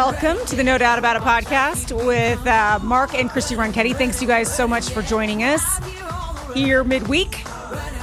Welcome to the No Doubt About It podcast with Mark and Christy Ronchetti. Thanks you guys so much for joining us here midweek.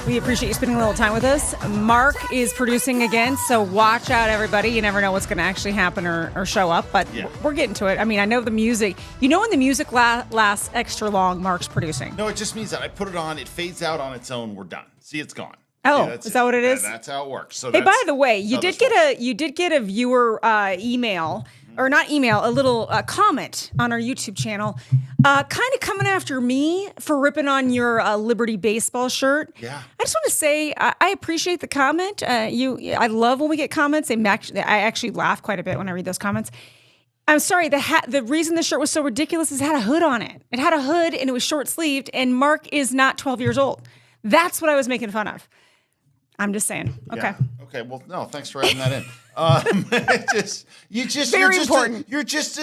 We appreciate you spending a little time with us. Mark is producing again, so watch out, everybody. You never know what's going to actually happen or show up, but we're getting to it. I mean, I know the music. You know when the music lasts extra long, Mark's producing. No, it just means that I put it on, it fades out on its own, we're done. See, it's gone. Oh, is that what it is? That's how it works. So hey, by the way, you did get a viewer email, or not email, a little comment on our YouTube channel, kind of coming after me for ripping on your Liberty baseball shirt. Yeah. I just want to say I appreciate the comment. I love when we get comments. I actually laugh quite a bit when I read those comments. I'm sorry, the reason the shirt was so ridiculous is it had a hood on it. It had a hood and it was short sleeved, and Mark is not 12 years old. That's what I was making fun of. I'm just saying. Okay. Yeah. Okay. Well, no, thanks for adding that in. You're just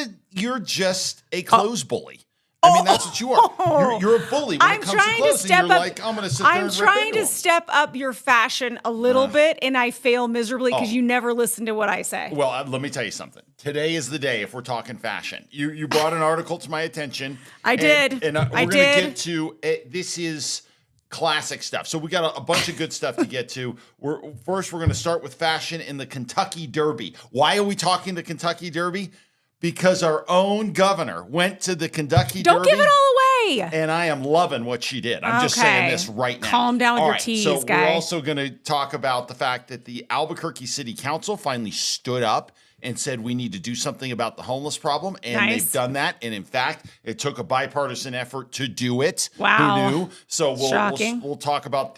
a clothes bully. I mean, that's what you are. You're a bully when it comes to clothes. And you're like, I'm going to sit there and rip I'm trying to step up your fashion a little bit, and I fail miserably because you never listen to what I say. Well, let me tell you something. Today is the day if we're talking fashion. You brought an article to my attention. I did. And we're going to get to it. This is classic stuff. So we got a bunch of good stuff to get to. First, we're going to start with fashion in the Kentucky Derby. Why are we talking the Kentucky Derby? Because our own governor went to the Kentucky Derby. Don't give it all away. And I am loving what she did. I'm just saying this right now. Calm down with your tease, so guy. We're also going to talk about the fact that the Albuquerque City Council finally stood up and said we need to do something about the homeless problem, and they've done that. And in fact, it took a bipartisan effort to do it. Wow. Who knew? So Shocking. we'll talk about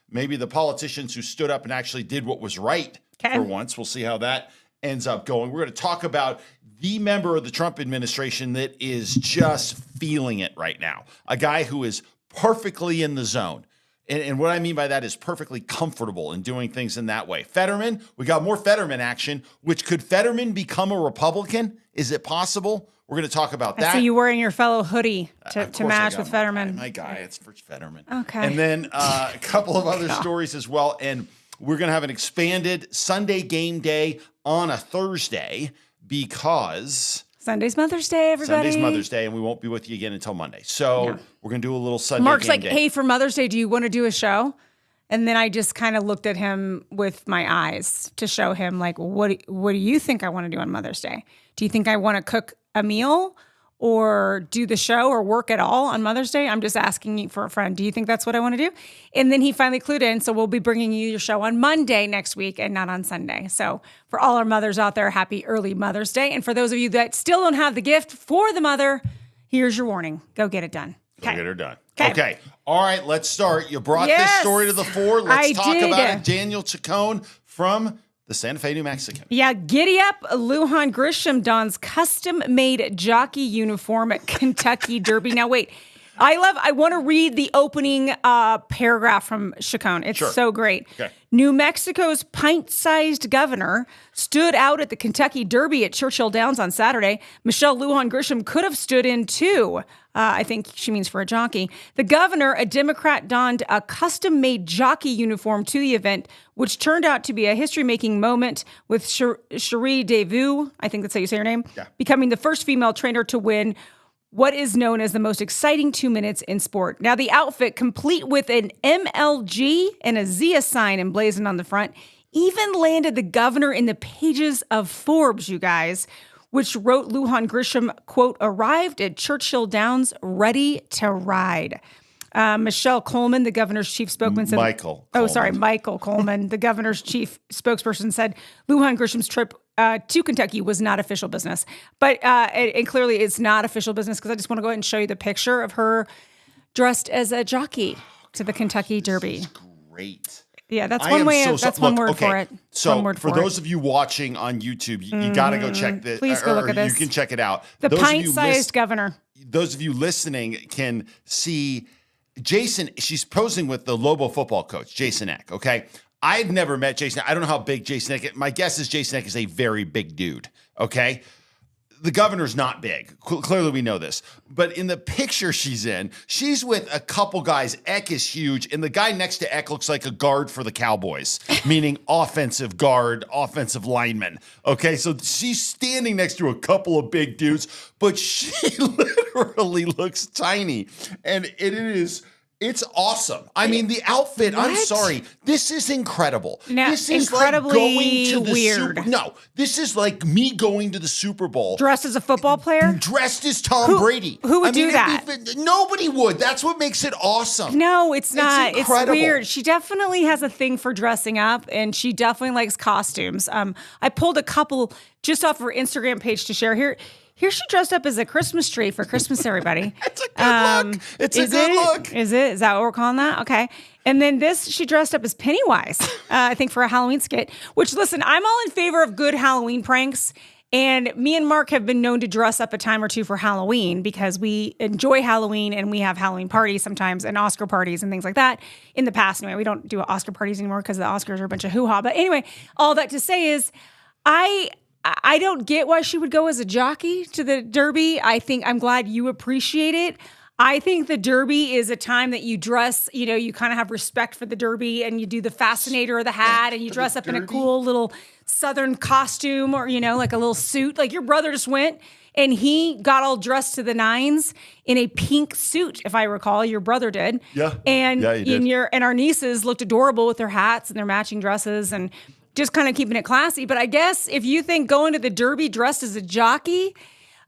maybe the politicians who stood up and actually did what was right for once. We'll see how that ends up going. We're going to talk about the member of the Trump administration that is just feeling it right now. A guy who is perfectly in the zone. And what I mean by that is perfectly comfortable in doing things in that way. Fetterman, we got more Fetterman action, which could Fetterman become a Republican? Is it possible? We're going to talk about that. I see you wearing your fellow hoodie to match with Fetterman. My guy, it's for Fetterman. Okay. And then a couple of other stories as well. And we're going to have an expanded Sunday game day on a Thursday because Sunday's Mother's Day, everybody. Sunday's Mother's Day, and we won't be with you again until Monday. So we're going to do a little Sunday Mark's game like, day. hey, for Mother's Day, do you want to do a show? And then I just kind of looked at him with my eyes to show him, like, what do you think I want to do on Mother's Day? Do you think I want to cook a meal or do the show or work at all on Mother's Day? I'm just asking you for a friend. Do you think that's what I want to do? And then he finally clued in. So we'll be bringing you your show on Monday next week and not on Sunday. So for all our mothers out there, happy early Mother's Day. And for those of you that still don't have the gift for the mother, here's your warning. Go get it done. Go get her done. Okay. All right, let's start. You brought this story to the fore. Let's talk about it. Daniel Chacon from the Santa Fe, New Mexico. Yeah, giddy up. Lujan Grisham dons custom-made jockey uniform at Kentucky Derby. Now, wait. I want to read the opening paragraph from Chacon. It's so great. Okay. New Mexico's pint-sized governor stood out at the Kentucky Derby at Churchill Downs on Saturday. Michelle Lujan Grisham could have stood in too. I think she means for a jockey. The governor, a Democrat, donned a custom-made jockey uniform to the event, which turned out to be a history-making moment with Cherie Devaux, I think that's how you say her name, becoming the first female trainer to win what is known as the most exciting 2 minutes in sport. Now, the outfit, complete with an MLG and a Zia sign emblazoned on the front, even landed the governor in the pages of Forbes, you guys, which wrote Lujan Grisham, quote, arrived at Churchill Downs ready to ride. Michelle Coleman, the governor's chief spokesman, said... Michael Coleman, the governor's chief spokesperson, said Lujan Grisham's trip to Kentucky was not official business. But and clearly it's not official business because I just want to go ahead and show you the picture of her dressed as a jockey to the Kentucky Derby. Great. Yeah, that's one way. That's one word for it. So for those of you watching on YouTube, you got to go check this. Please go look at this. You can check it out. The pint-sized governor. Those of you listening can see Jason. She's posing with the Lobo football coach, Jason Eck. Okay. I've never met Jason. I don't know how big Jason Eck is. My guess is Jason Eck is a very big dude. Okay. the governor's not big. Clearly, we know this. But in the picture she's in, she's with a couple guys. Eck is huge, and the guy next to Eck looks like a guard for the Cowboys, meaning offensive guard, offensive lineman. Okay, so she's standing next to a couple of big dudes, but she literally looks tiny, and it's awesome. I mean, the outfit, I'm sorry. This is incredible. Now, this is incredibly like going to the weird. No, this is like me going to the Super Bowl. Dressed as a football player? Dressed as Tom Brady. Who would do that? Nobody would. That's what makes it awesome. No, it's not. It's weird. She definitely has a thing for dressing up, and she definitely likes costumes. I pulled a couple just off her Instagram page to share here. Here she dressed up as a Christmas tree for Christmas, everybody. It's a good look. It's a good look. Is it? Is that what we're calling that? Okay. And then she dressed up as Pennywise, I think for a Halloween skit, which, listen, I'm all in favor of good Halloween pranks. And me and Mark have been known to dress up a time or two for Halloween because we enjoy Halloween and we have Halloween parties sometimes and Oscar parties and things like that in the past. Anyway, we don't do Oscar parties anymore because the Oscars are a bunch of hoo-ha. But anyway, all that to say is I don't get why she would go as a jockey to the Derby. I'm glad you appreciate it. I think the Derby is a time that you dress, you kind of have respect for the Derby and you do the fascinator or the hat and you dress up in a cool little Southern costume or, like a little suit. Like your brother just went and he got all dressed to the nines in a pink suit, if I recall. Your brother did. Yeah. And, yeah, he did. And our nieces looked adorable with their hats and their matching dresses and just kind of keeping it classy. But I guess if you think going to the Derby dressed as a jockey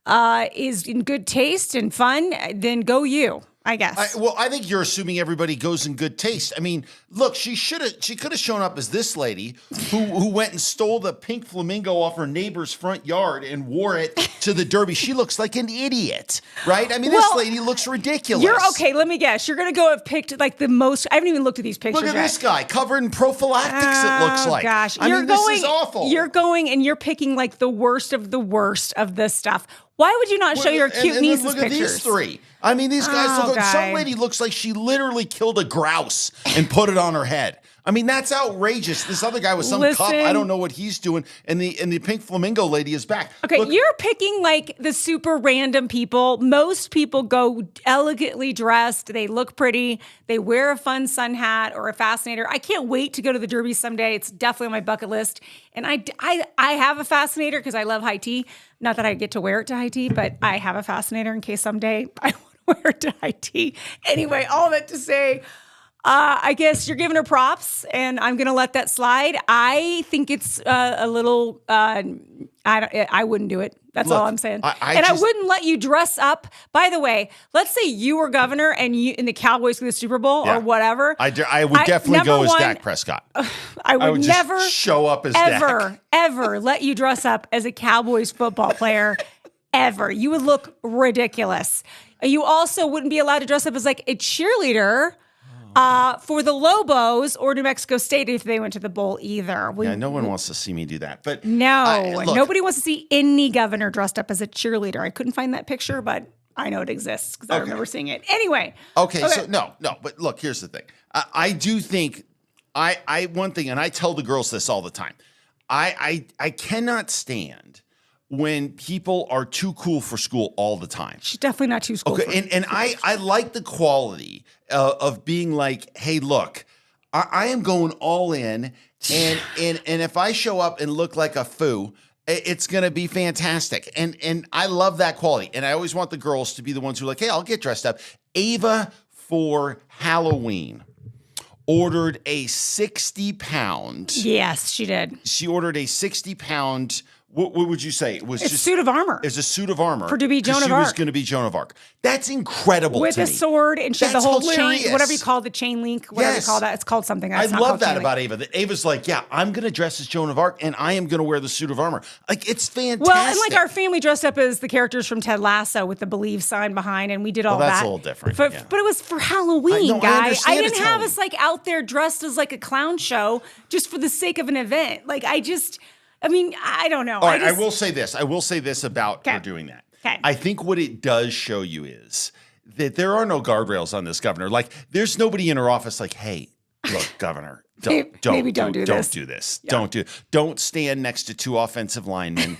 is in good taste and fun, then go you, I guess. I think you're assuming everybody goes in good taste. I mean, look, she could have shown up as this lady who went and stole the pink flamingo off her neighbor's front yard and wore it to the Derby. She looks like an idiot, right? I mean, this lady looks ridiculous. You're okay. Let me guess. You're going to go have picked like the most. I haven't even looked at these pictures. Look at yet. This guy covered in prophylactics. It looks like. Gosh, this is awful. You're going and you're picking like the worst of this stuff. Why would you not show your cute nieces look pictures? Look at these three. I mean, these guys look like some lady looks like she literally killed a grouse and put it on her head. I mean, that's outrageous. This other guy with some cup, I don't know what he's doing. And the pink flamingo lady is back. Okay, you're picking like the super random people. Most people go elegantly dressed. They look pretty. They wear a fun sun hat or a fascinator. I can't wait to go to the Derby someday. It's definitely on my bucket list. And I have a fascinator because I love high tea. Not that I get to wear it to high tea, but I have a fascinator in case someday I want to wear it to high tea. Anyway, all that to say, I guess you're giving her props, and I'm going to let that slide. I think it's a little. I wouldn't do it. That's all I'm saying. I wouldn't let you dress up. By the way, let's say you were governor and the Cowboys win the Super Bowl or whatever. I would definitely go as Dak Prescott. I would never just show up as Dak. Ever let you dress up as a Cowboys football player. Ever. You would look ridiculous. You also wouldn't be allowed to dress up as like a cheerleader for the Lobos or New Mexico State if they went to the bowl either. No one wants to see me do that. But nobody wants to see any governor dressed up as a cheerleader. I couldn't find that picture, but I know it exists because I remember seeing it. Anyway. Okay. So no. But look, here's the thing. I do think one thing, and I tell the girls this all the time. I cannot stand when people are too cool for school all the time. She's definitely not too cool. Okay, and I like the quality of being like, hey, look, I am going all in, and if I show up and look like a foo, it's gonna be fantastic. And I love that quality. And I always want the girls to be the ones who are like, hey, I'll get dressed up. Ava for Halloween ordered a 60-pound. Yes, she did. She ordered a 60-pound. What would you say? It was a suit of armor. It's a suit of armor. To be Joan of Arc. She was going to be Joan of Arc. That's incredible with a sword and she had the whole chain, whatever you call the chain link, whatever you call that. It's called something. I love that about Ava. That Ava's like, yeah, I'm going to dress as Joan of Arc and I am going to wear the suit of armor. Like, it's fantastic. Well, and like our family dressed up as the characters from Ted Lasso with the Believe sign behind, and we did all that. That's a little different. But it was for Halloween, guys. I didn't have us like out there dressed as like a clown show just for the sake of an event. Like, I don't know. All right, I will say this. I will say this about her doing that. Okay. I think what it does show you is that there are no guardrails on this governor. Like, there's nobody in her office like, hey, look, governor, don't do this. Yeah. Don't stand next to two offensive linemen.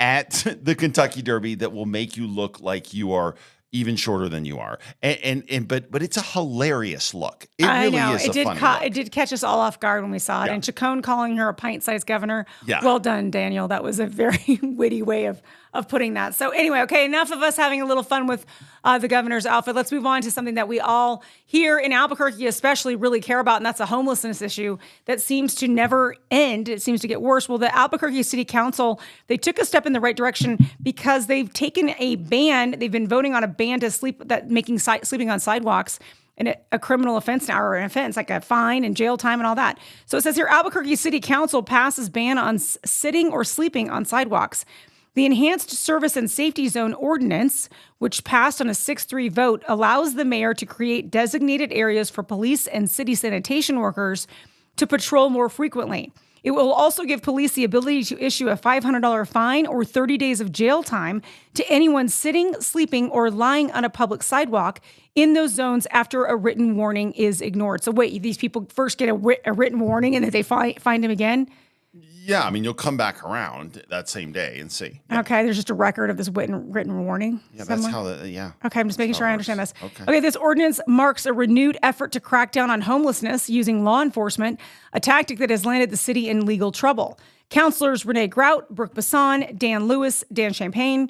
at the Kentucky Derby that will make you look like you are even shorter than you are. But it's a hilarious look. It really is a funny look. It did catch us all off guard when we saw it. And Chacon calling her a pint-sized governor. Yeah. Well done, Daniel. That was a very witty way of putting that. So anyway, okay, enough of us having a little fun with the governor's outfit. Let's move on to something that we all here in Albuquerque especially really care about, and that's a homelessness issue that seems to never end. It seems to get worse. Well, the Albuquerque City Council, they took a step in the right direction because they've taken a ban. They've been voting on a ban to making sleeping on sidewalks and a criminal offense now, or an offense, like a fine and jail time and all that. So it says here, Albuquerque City Council passes ban on sitting or sleeping on sidewalks. The Enhanced Service and Safety Zone Ordinance, which passed on a 6-3 vote, allows the mayor to create designated areas for police and city sanitation workers to patrol more frequently. It will also give police the ability to issue a $500 fine or 30 days of jail time to anyone sitting, sleeping, or lying on a public sidewalk in those zones after a written warning is ignored. So wait, these people first get a written warning and then they find him again? Yeah, I mean, you'll come back around that same day and see. Yeah. Okay, there's just a record of this written warning. Yeah, somewhere. that's how yeah. Okay, I'm just making sure I understand this. Okay, this ordinance marks a renewed effort to crack down on homelessness using law enforcement, a tactic that has landed the city in legal trouble. Councilors Renee Grout, Brooke Bassan, Dan Lewis, Dan Champagne,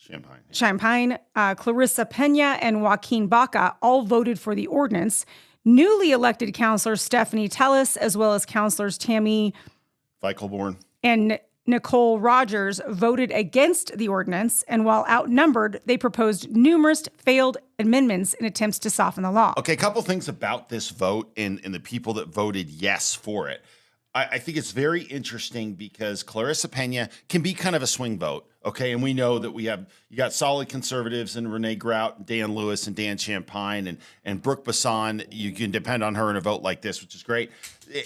Clarissa Pena, and Joaquín Baca all voted for the ordinance. Newly elected councilors Stephanie Tellis, as well as councilors Tammy Feichelborn and Nicole Rogers, voted against the ordinance, and while outnumbered, they proposed numerous failed amendments in attempts to soften the law. Okay, a couple things about this vote and the people that voted yes for it. I think it's very interesting because Clarissa Pena can be kind of a swing vote, okay? And we know that you got solid conservatives and Renee Grout, and Dan Lewis, and Dan Champagne, and Brooke Bassan. You can depend on her in a vote like this, which is great.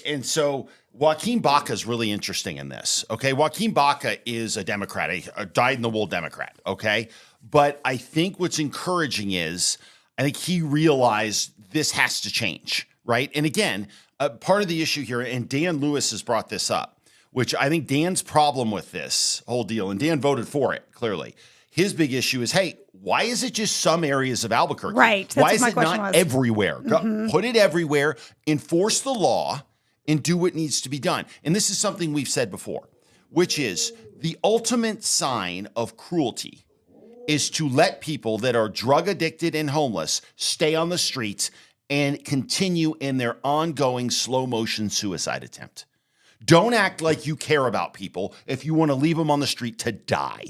And so Joaquín Baca is really interesting in this, okay? Joaquín Baca is a Democrat, a dyed-in-the-wool Democrat, okay? But I think what's encouraging is I think he realized this has to change, right? And again, part of the issue here, and Dan Lewis has brought this up, which I think Dan's problem with this whole deal, and Dan voted for it, clearly. His big issue is, hey, why is it just some areas of Albuquerque? Right. That's why is it not was. everywhere? Put it everywhere, enforce the law, and do what needs to be done. And this is something we've said before, which is the ultimate sign of cruelty is to let people that are drug addicted and homeless stay on the streets and continue in their ongoing slow motion suicide attempt. Don't act like you care about people if you want to leave them on the street to die.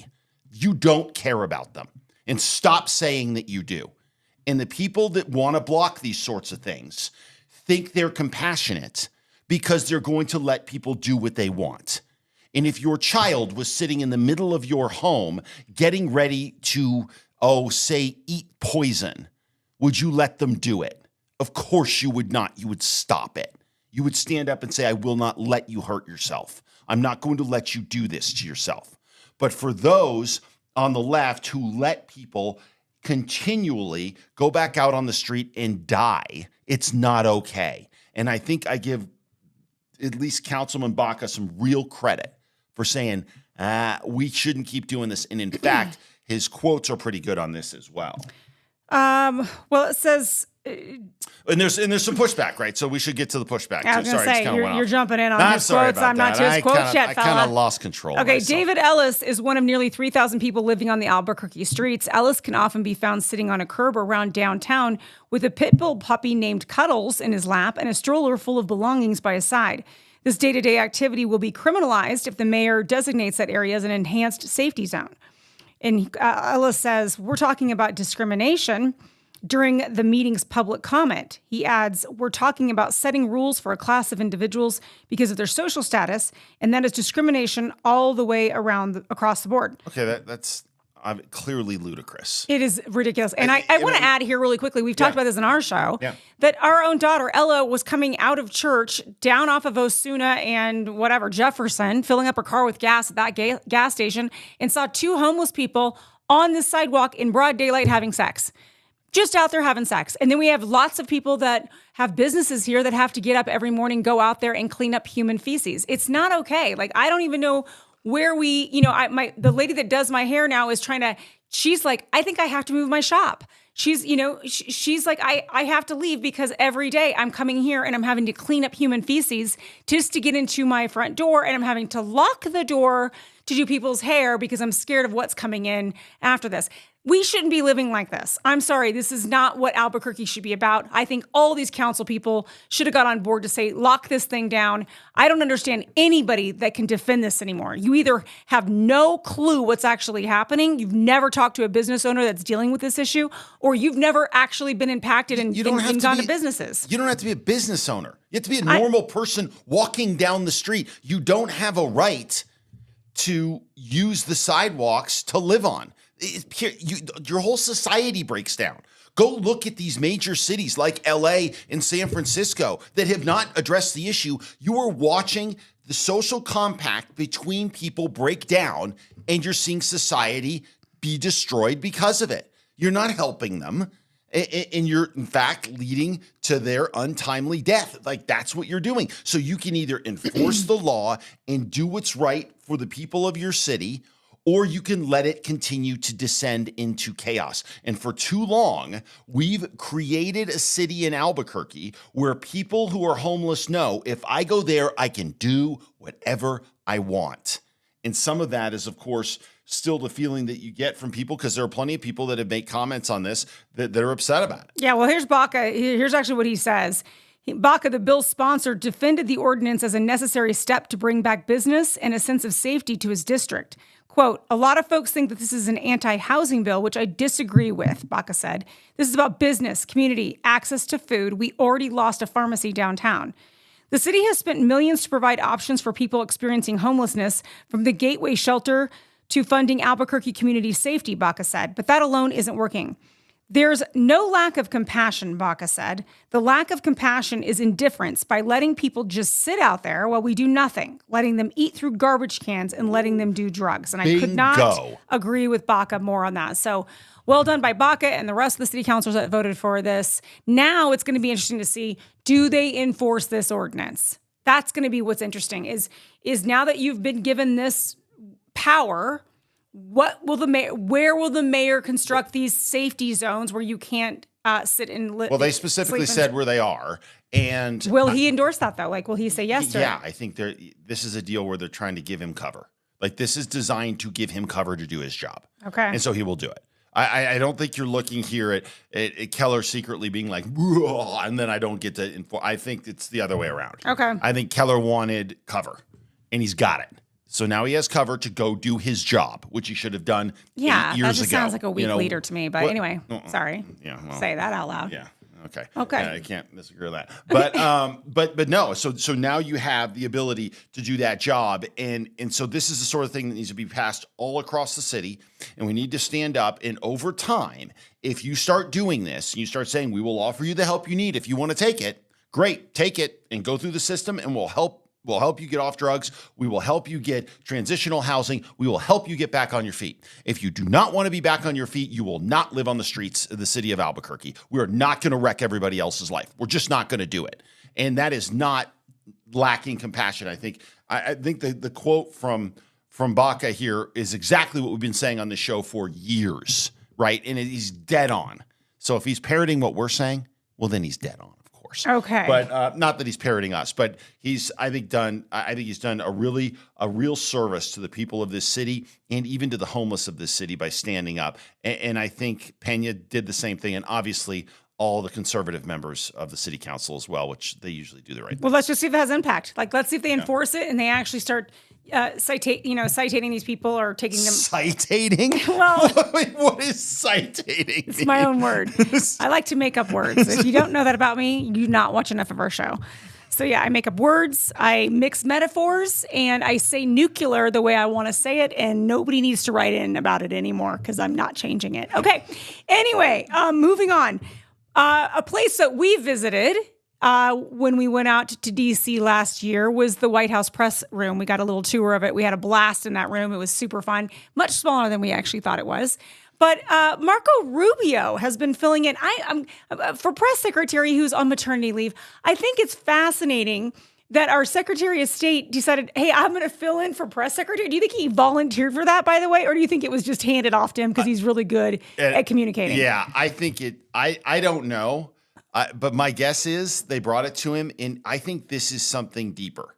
You don't care about them. And stop saying that you do. And the people that want to block these sorts of things think they're compassionate because they're going to let people do what they want. And if your child was sitting in the middle of your home getting ready to, say, eat poison, would you let them do it? Of course you would not. You would stop it. You would stand up and say, I will not let you hurt yourself. I'm not going to let you do this to yourself. But for those on the left who let people continually go back out on the street and die, it's not okay. And I think I give at least Councilman Baca some real credit for saying, we shouldn't keep doing this. And in fact, his quotes are pretty good on this as well. Well, it says... And there's some pushback, right? So we should get to the pushback. I was going to say, you're jumping in on his quotes. I'm not to his quotes yet, fella. I kind of lost control. Okay, David Ellis is one of nearly 3,000 people living on the Albuquerque streets. Ellis can often be found sitting on a curb around downtown with a pit bull puppy named Cuddles in his lap and a stroller full of belongings by his side. This day-to-day activity will be criminalized if the mayor designates that area as an enhanced safety zone. And Ellis says, we're talking about discrimination during the meeting's public comment. He adds, we're talking about setting rules for a class of individuals because of their social status, and that is discrimination all the way around across the board. Okay, that's clearly ludicrous. It is ridiculous. And I want to add here really quickly, we've talked about this in our show, that our own daughter, Ella, was coming out of church down off of Osuna and Jefferson, filling up her car with gas at that gas station, and saw two homeless people on the sidewalk in broad daylight having sex. Just out there having sex. And then we have lots of people that have businesses here that have to get up every morning, go out there and clean up human feces. It's not okay. Like, I don't even know where we, the lady that does my hair now is she's like, I think I have to move my shop. She's, she's like, I have to leave because every day I'm coming here and I'm having to clean up human feces just to get into my front door, and I'm having to lock the door to do people's hair because I'm scared of what's coming in after this. We shouldn't be living like this. I'm sorry. This is not what Albuquerque should be about. I think all these council people should have got on board to say, lock this thing down. I don't understand anybody that can defend this anymore. You either have no clue what's actually happening, you've never talked to a business owner that's dealing with this issue, or you've never actually been impacted and gone to businesses. You don't have to be a business owner. You have to be a normal person walking down the street. You don't have a right to use the sidewalks to live on. Your whole society breaks down. Go look at these major cities like LA and San Francisco that have not addressed the issue. You are watching the social compact between people break down, and you're seeing society be destroyed because of it. You're not helping them, and you're, in fact, leading to their untimely death. Like, that's what you're doing. So you can either enforce the law and do what's right for the people of your city, or you can let it continue to descend into chaos. And for too long, we've created a city in Albuquerque where people who are homeless know, if I go there, I can do whatever I want. And some of that is, of course, still the feeling that you get from people, because there are plenty of people that have made comments on this that are upset about it. Yeah, well, here's Baca. Here's actually what he says. Baca, the bill's sponsor, defended the ordinance as a necessary step to bring back business and a sense of safety to his district. Quote, a lot of folks think that this is an anti-housing bill, which I disagree with, Baca said. This is about business, community, access to food. We already lost a pharmacy downtown. The city has spent millions to provide options for people experiencing homelessness, from the Gateway Shelter to funding Albuquerque community safety, Baca said. But that alone isn't working. There's no lack of compassion, Baca said. The lack of compassion is indifference by letting people just sit out there while we do nothing, letting them eat through garbage cans and letting them do drugs. And I could not agree with Baca more on that. So well done by Baca and the rest of the city councilors that voted for this. Now it's going to be interesting to see, do they enforce this ordinance? That's going to be what's interesting is now that you've been given this power, where will the mayor construct these safety zones where you can't sit and live? Well, they specifically said where they are. And will he endorse that, though? Like, will he say yes to it? Yeah, I think this is a deal where they're trying to give him cover. Like, this is designed to give him cover to do his job. Okay. And so he will do it. I don't think you're looking here at Keller secretly being like, and then I don't get to enforce. I think it's the other way around. Okay. I think Keller wanted cover, and he's got it. So now he has cover to go do his job, which he should have done 8 years ago. Yeah, that just sounds like a weak leader to me. But anyway, sorry. Yeah, well, say that out loud. Yeah. Okay. Okay. Yeah, I can't disagree with that. But no. So now you have the ability to do that job, and so this is the sort of thing that needs to be passed all across the city, and we need to stand up. And over time, if you start doing this, and you start saying, we will offer you the help you need if you want to take it. Great, take it and go through the system, and we'll help. We'll help you get off drugs. We will help you get transitional housing. We will help you get back on your feet. If you do not want to be back on your feet, you will not live on the streets of the city of Albuquerque. We are not going to wreck everybody else's life. We're just not going to do it. And that is not lacking compassion. I think the quote from Baca here is exactly what we've been saying on the show for years, right? And he's dead on. So if he's parroting what we're saying, well, then he's dead on. Okay, but not that he's parroting us, but he's I think he's done a real service to the people of this city and even to the homeless of this city by standing up. And I think Pena did the same thing, and obviously all the conservative members of the city council as well, which they usually do the right thing. Well, let's just see if it has impact. Like, let's see if they enforce it and they actually start citating these people or taking them. Citating? Well, what is citating? It's my own word. I like to make up words. If you don't know that about me, you do not watch enough of our show. So yeah, I make up words, I mix metaphors, and I say nuclear the way I want to say it, and nobody needs to write in about it anymore because I'm not changing it. Okay. Anyway, moving on. A place that we visited when we went out to D.C. last year was the White House press room. We got a little tour of it. We had a blast in that room. It was super fun, much smaller than we actually thought it was. But Marco Rubio has been filling in. For press secretary who's on maternity leave, I think it's fascinating that our Secretary of State decided, hey, I'm going to fill in for press secretary. Do you think he volunteered for that, by the way? Or do you think it was just handed off to him because he's really good at communicating? Yeah, I think I don't know. But my guess is they brought it to him. And I think this is something deeper.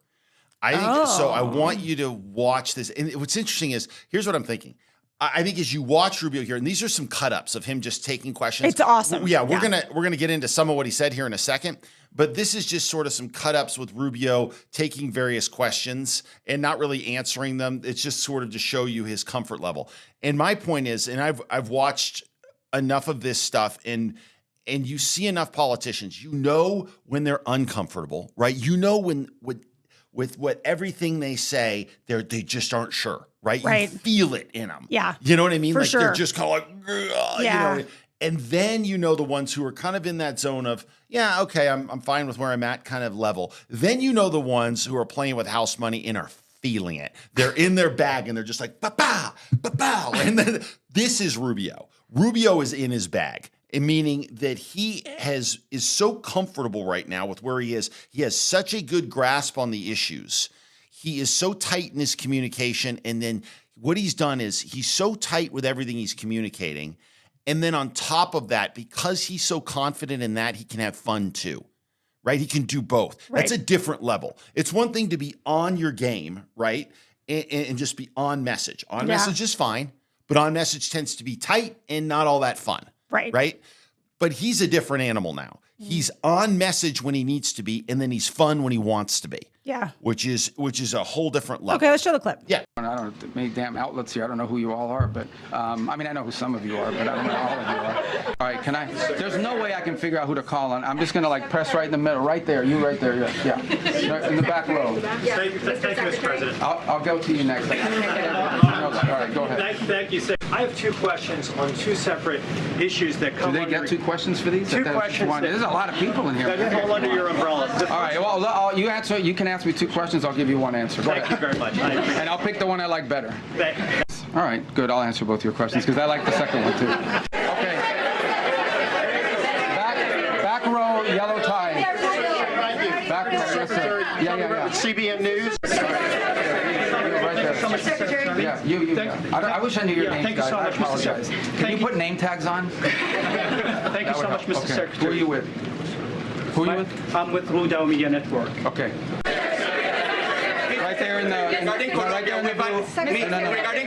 So I want you to watch this. And what's interesting is, here's what I'm thinking. I think as you watch Rubio here, and these are some cut-ups of him just taking questions. It's awesome. Yeah, we're gonna get into some of what he said here in a second. But this is just sort of some cut-ups with Rubio taking various questions and not really answering them. It's just sort of to show you his comfort level. And my point is, and I've watched enough of this stuff, and you see enough politicians, you know when they're uncomfortable, right? You know when with what everything they say, they just aren't sure, right? You feel it in them. Yeah. You know what I mean? For like sure. They're just kind of like, yeah. You know. And then you know the ones who are kind of in that zone of, yeah, okay, I'm fine with where I'm at kind of level. Then you know the ones who are playing with house money and are feeling it. They're in their bag and they're just like, ba-ba, ba-ba. And then this is Rubio. Rubio is in his bag. Meaning that he is so comfortable right now with where he is. He has such a good grasp on the issues. He is so tight in his communication. And then what he's done is he's so tight with everything he's communicating. And then on top of that, because he's so confident in that, he can have fun too, right? He can do both. Right. That's a different level. It's one thing to be on your game, right? And just be on message. On message is fine, but on message tends to be tight and not all that fun. Right. But he's a different animal now. He's on message when he needs to be, and then he's fun when he wants to be. Yeah. Which is a whole different level. Okay, let's show the clip. Yeah. I don't know many damn outlets here. I don't know who you all are, but I mean, I know who some of you are, but I don't know all of you are. All right, there's no way I can figure out who to call on. I'm just going to like press right in the middle, right there. You right there, yeah. Right in the back row. Thank you, Mr. President. I'll go to you next. All right, go ahead. Thank you, sir. I have two questions on two separate issues that come Do they get two questions for these? Two questions. There's a lot of people in here. That fall under your umbrella. All right, well, you can ask me two questions. I'll give you one answer. Thank you very much. And I'll pick the one I like better. All right, good. I'll answer both your questions because I like the second one too. Okay. Back row, yellow tie. Back row, yes, sir. Yeah. CBN News. Right there. Yeah, you. I wish I knew your name. Thank you so much, I apologize. Can you put name tags on? Thank you so much, Mr. Secretary. Who are you with? I'm with Rubio Media Network. Okay. Right there in the... Regarding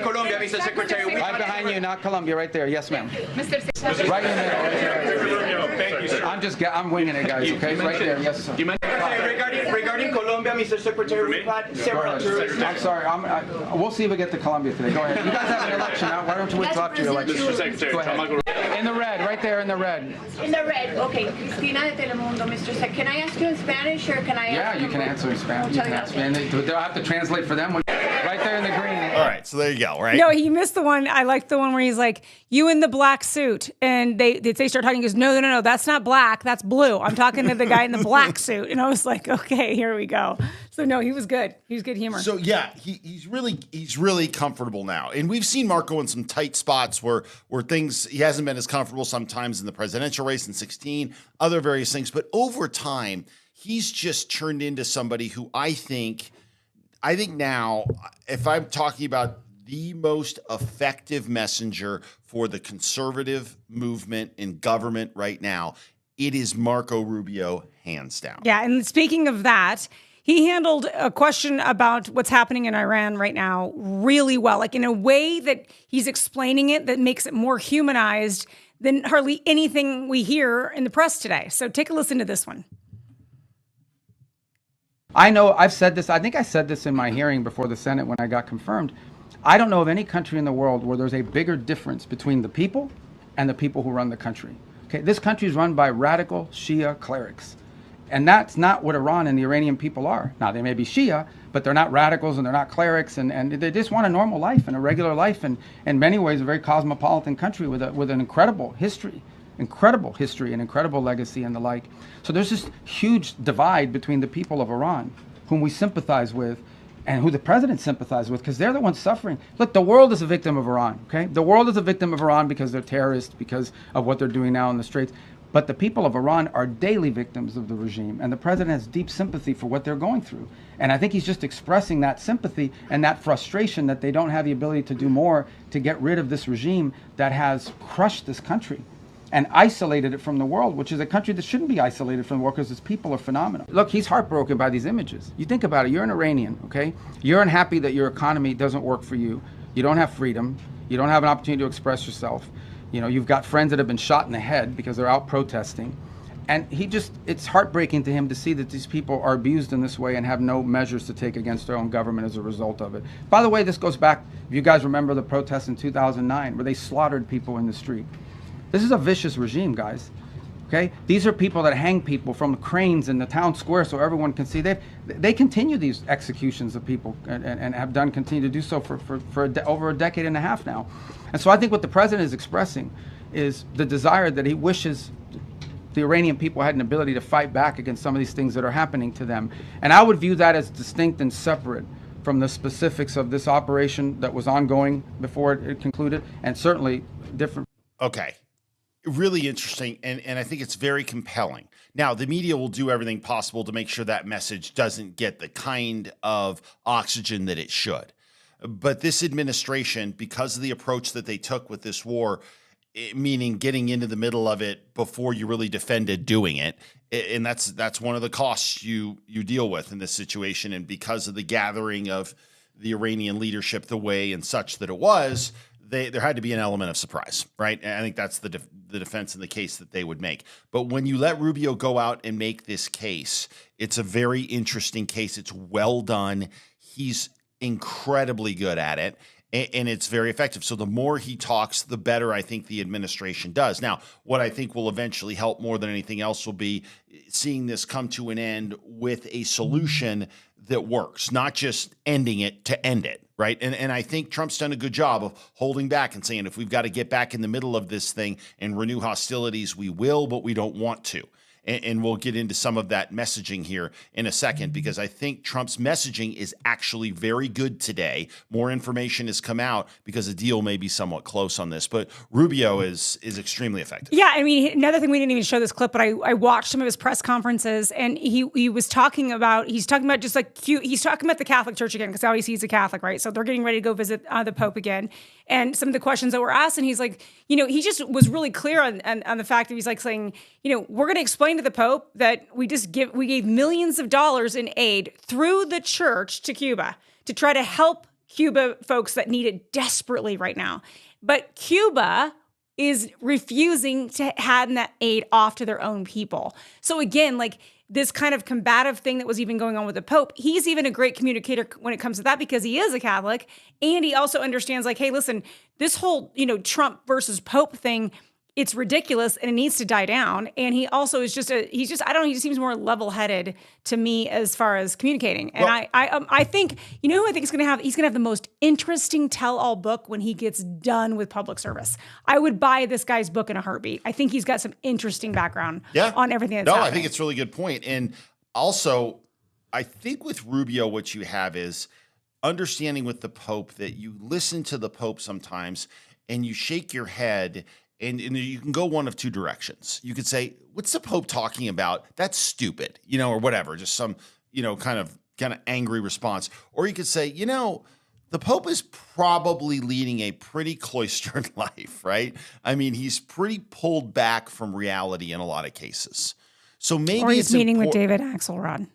Colombia, Mr. Secretary. Right behind you, not Colombia, right there. Yes, ma'am. Mr. Secretary. Right in the middle. Thank you, sir. I'm winging it, guys, okay? Right there, yes, sir. Regarding Colombia, Mr. Secretary, we've had several tourists. I'm sorry, we'll see if we get to Colombia today. Go ahead. You guys have an election now. Why don't you wait till after your election? Mr. Secretary, go ahead. In the red, right there in the red. In the red, okay. Cristina de Telemundo, Mr. Sec. Can I ask you in Spanish or can I ask you can answer in Spanish. You can ask Spanish. They'll have to translate for them. Right there in the green. All right, so there you go, right? No, he missed the one. I like the one where he's like, you in the black suit. And they start talking. He goes, no, that's not black. That's blue. I'm talking to the guy in the black suit. And I was like, okay, here we go. So no, he was good. He was good humor. So yeah, he's really comfortable now. And we've seen Marco in some tight spots where things, he hasn't been as comfortable sometimes in the presidential race in 2016, other various things. But over time, he's just turned into somebody who I think now, if I'm talking about the most effective messenger for the conservative movement in government right now, it is Marco Rubio, hands down. Yeah, and speaking of that, he handled a question about what's happening in Iran right now really well, like in a way that he's explaining it that makes it more humanized than hardly anything we hear in the press today. So take a listen to this one. I know I've said this. I think I said this in my hearing before the Senate when I got confirmed. I don't know of any country in the world where there's a bigger difference between the people and the people who run the country. Okay, this country is run by radical Shia clerics. And that's not what Iran and the Iranian people are. Now, they may be Shia, but they're not radicals and they're not clerics, and they just want a normal life and a regular life, and in many ways a very cosmopolitan country with an incredible history and incredible legacy and the like. So there's this huge divide between the people of Iran, whom we sympathize with, and who the president sympathizes with, because they're the ones suffering. Look, the world is a victim of Iran, okay? The world is a victim of Iran because they're terrorists, because of what they're doing now in the Straits. But the people of Iran are daily victims of the regime, and the president has deep sympathy for what they're going through. And I think he's just expressing that sympathy and that frustration that they don't have the ability to do more to get rid of this regime that has crushed this country and isolated it from the world, which is a country that shouldn't be isolated from the world because its people are phenomenal. Look, he's heartbroken by these images. You think about it, you're an Iranian, okay? You're unhappy that your economy doesn't work for you. You don't have freedom. You don't have an opportunity to express yourself. You know, you've got friends that have been shot in the head because they're out protesting. And it's heartbreaking to him to see that these people are abused in this way and have no measures to take against their own government as a result of it. By the way, this goes back, if you guys remember the protests in 2009 where they slaughtered people in the street. This is a vicious regime, guys. Okay? These are people that hang people from cranes in the town square so everyone can see. They continue these executions of people and have continue to do so for over a decade and a half now. And so I think what the president is expressing is the desire that he wishes the Iranian people had an ability to fight back against some of these things that are happening to them. And I would view that as distinct and separate from the specifics of this operation that was ongoing before it concluded, and certainly different. Okay. Really interesting, and I think it's very compelling. Now, the media will do everything possible to make sure that message doesn't get the kind of oxygen that it should. But this administration, because of the approach that they took with this war, meaning getting into the middle of it before you really defended doing it, and that's one of the costs you deal with in this situation. And because of the gathering of the Iranian leadership the way and such that it was, there had to be an element of surprise, right? And I think that's the defense in the case that they would make. But when you let Rubio go out and make this case, it's a very interesting case. It's well done. He's incredibly good at it, and it's very effective. So the more he talks, the better I think the administration does. Now, what I think will eventually help more than anything else will be seeing this come to an end with a solution that works, not just ending it to end it. Right. And I think Trump's done a good job of holding back and saying, if we've got to get back in the middle of this thing and renew hostilities, we will, but we don't want to. And we'll get into some of that messaging here in a second, because I think Trump's messaging is actually very good today. More information has come out because the deal may be somewhat close on this, but Rubio is extremely effective. Yeah, I mean, another thing, we didn't even show this clip, but I watched some of his press conferences, and he's talking about just like he's talking about the Catholic Church again, because obviously he's a Catholic, right? So they're getting ready to go visit the Pope again, and some of the questions that were asked, and he's like, he just was really clear on the fact that he's like saying, we're going to explain to the Pope that we gave millions of dollars in aid through the church to Cuba to try to help Cuba folks that need it desperately right now. But Cuba is refusing to hand that aid off to their own people. So again, like this kind of combative thing that was even going on with the Pope, he's even a great communicator when it comes to that, because he is a Catholic, and he also understands like, hey, listen, this whole, Trump versus Pope thing, it's ridiculous and it needs to die down. And he also is he just seems more level-headed to me as far as communicating. And well, I think, who I think is going to have, he's going to have the most interesting tell-all book when he gets done with public service. I would buy this guy's book in a heartbeat. I think he's got some interesting background on everything that's happening. I think it's a really good point. And also, I think with Rubio, what you have is understanding with the Pope that you listen to the Pope sometimes and you shake your head. And you can go one of two directions. You could say, what's the Pope talking about? That's stupid, or whatever, just some, kind of angry response. Or you could say, the Pope is probably leading a pretty cloistered life, right? I mean, he's pretty pulled back from reality in a lot of cases. So maybe or he's meeting with David Axelrod.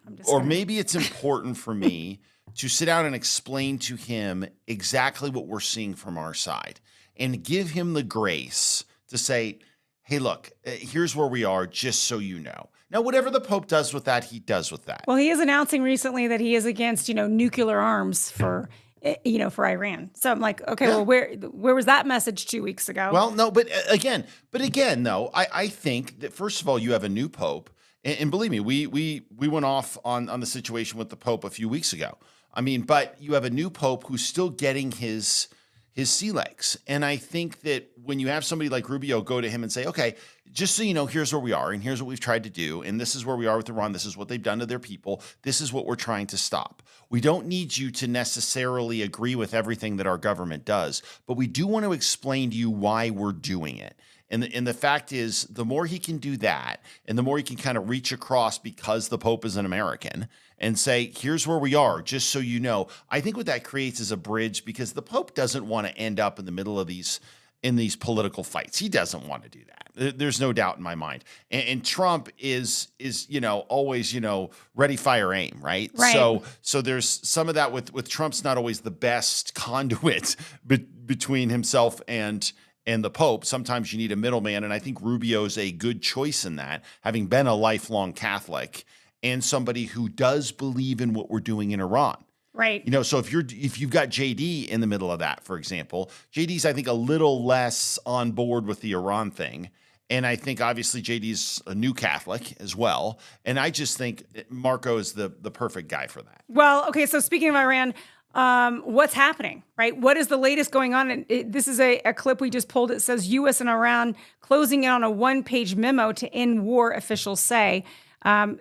Maybe it's important for me to sit down and explain to him exactly what we're seeing from our side and give him the grace to say, hey, look, here's where we are, just so you know. Now, whatever the Pope does with that, he does with that. Well, he is announcing recently that he is against, nuclear arms for Iran. So I'm like, okay, well, where was that message 2 weeks ago? Well, no, but again, though, I think that first of all, you have a new Pope, and believe me, we went off on the situation with the Pope a few weeks ago. I mean, but you have a new Pope who's still getting his sea legs. And I think that when you have somebody like Rubio go to him and say, okay, just so you know, here's where we are, and here's what we've tried to do, and this is where we are with Iran. This is what they've done to their people. This is what we're trying to stop. We don't need you to necessarily agree with everything that our government does, but we do want to explain to you why we're doing it. And the fact is, the more he can do that, and the more he can kind of reach across because the Pope is an American and say, here's where we are, just so you know, I think what that creates is a bridge, because the Pope doesn't want to end up in the middle of these political fights. He doesn't want to do that. There's no doubt in my mind. And Trump is always, ready, fire, aim, right? So there's some of that with Trump's not always the best conduit between himself and the Pope. Sometimes you need a middleman, and I think Rubio's a good choice in that, having been a lifelong Catholic and somebody who does believe in what we're doing in Iran. Right. So if you've got JD in the middle of that, for example, JD's, I think, a little less on board with the Iran thing. And I think obviously JD's a new Catholic as well. And I just think Marco is the perfect guy for that. Well, okay. So speaking of Iran, what's happening, right? What is the latest going on? And this is a clip we just pulled. It says U.S. and Iran closing in on a one-page memo to end war, officials say.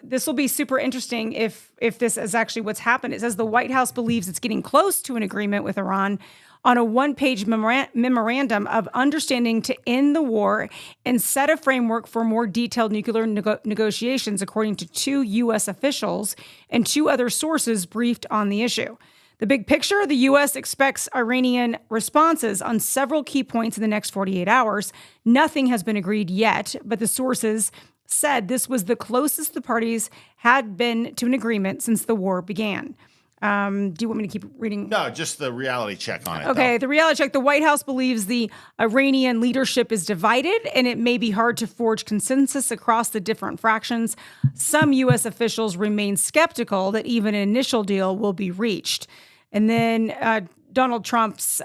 This will be super interesting if this is actually what's happened. It says the White House believes it's getting close to an agreement with Iran on a one-page memorandum of understanding to end the war and set a framework for more detailed nuclear negotiations, according to 2 U.S. officials and 2 other sources briefed on the issue. The big picture, the U.S. expects Iranian responses on several key points in the next 48 hours. Nothing has been agreed yet, but the sources said this was the closest the parties had been to an agreement since the war began. Do you want me to keep reading? No, just the reality check on it. Okay, though. the reality check. The White House believes the Iranian leadership is divided, and it may be hard to forge consensus across the different fractions. Some U.S. officials remain skeptical that even an initial deal will be reached. And then Donald Trump's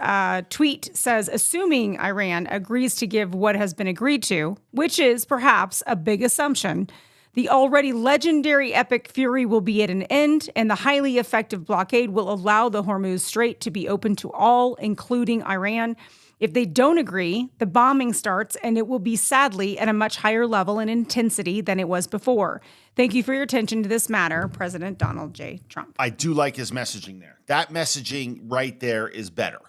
tweet says, assuming Iran agrees to give what has been agreed to, which is perhaps a big assumption, the already legendary epic fury will be at an end, and the highly effective blockade will allow the Hormuz Strait to be open to all, including Iran. If they don't agree, the bombing starts, and it will be sadly at a much higher level and intensity than it was before. Thank you for your attention to this matter, President Donald J. Trump. I do like his messaging there. That messaging right there is better,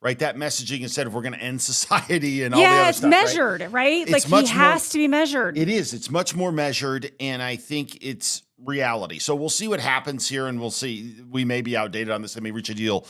right? That messaging, instead of we're going to end society and all the other stuff. Yeah, it's measured, right? Like he has to be measured. It is. It's much more measured, and I think it's reality. So we'll see what happens here, and we'll see. We may be outdated on this. I may reach a deal,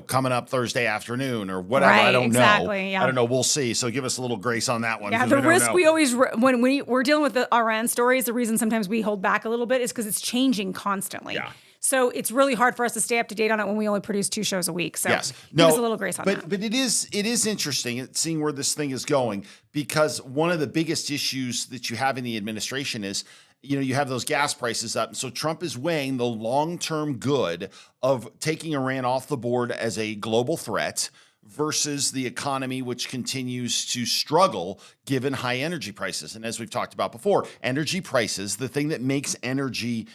coming up Thursday afternoon or whatever. Right, I don't exactly, know. Yeah. I don't know. We'll see. So give us a little grace on that one. Yeah, the risk we always, when we're dealing with the Iran stories, the reason sometimes we hold back a little bit is because it's changing constantly. Yeah. So it's really hard for us to stay up to date on it when we only produce 2 shows a week. So give us a little grace on that. But it is interesting seeing where this thing is going, because one of the biggest issues that you have in the administration is, you have those gas prices up. And so Trump is weighing the long-term good of taking Iran off the board as a global threat versus the economy, which continues to struggle given high energy prices. And as we've talked about before, energy prices, the thing that makes energy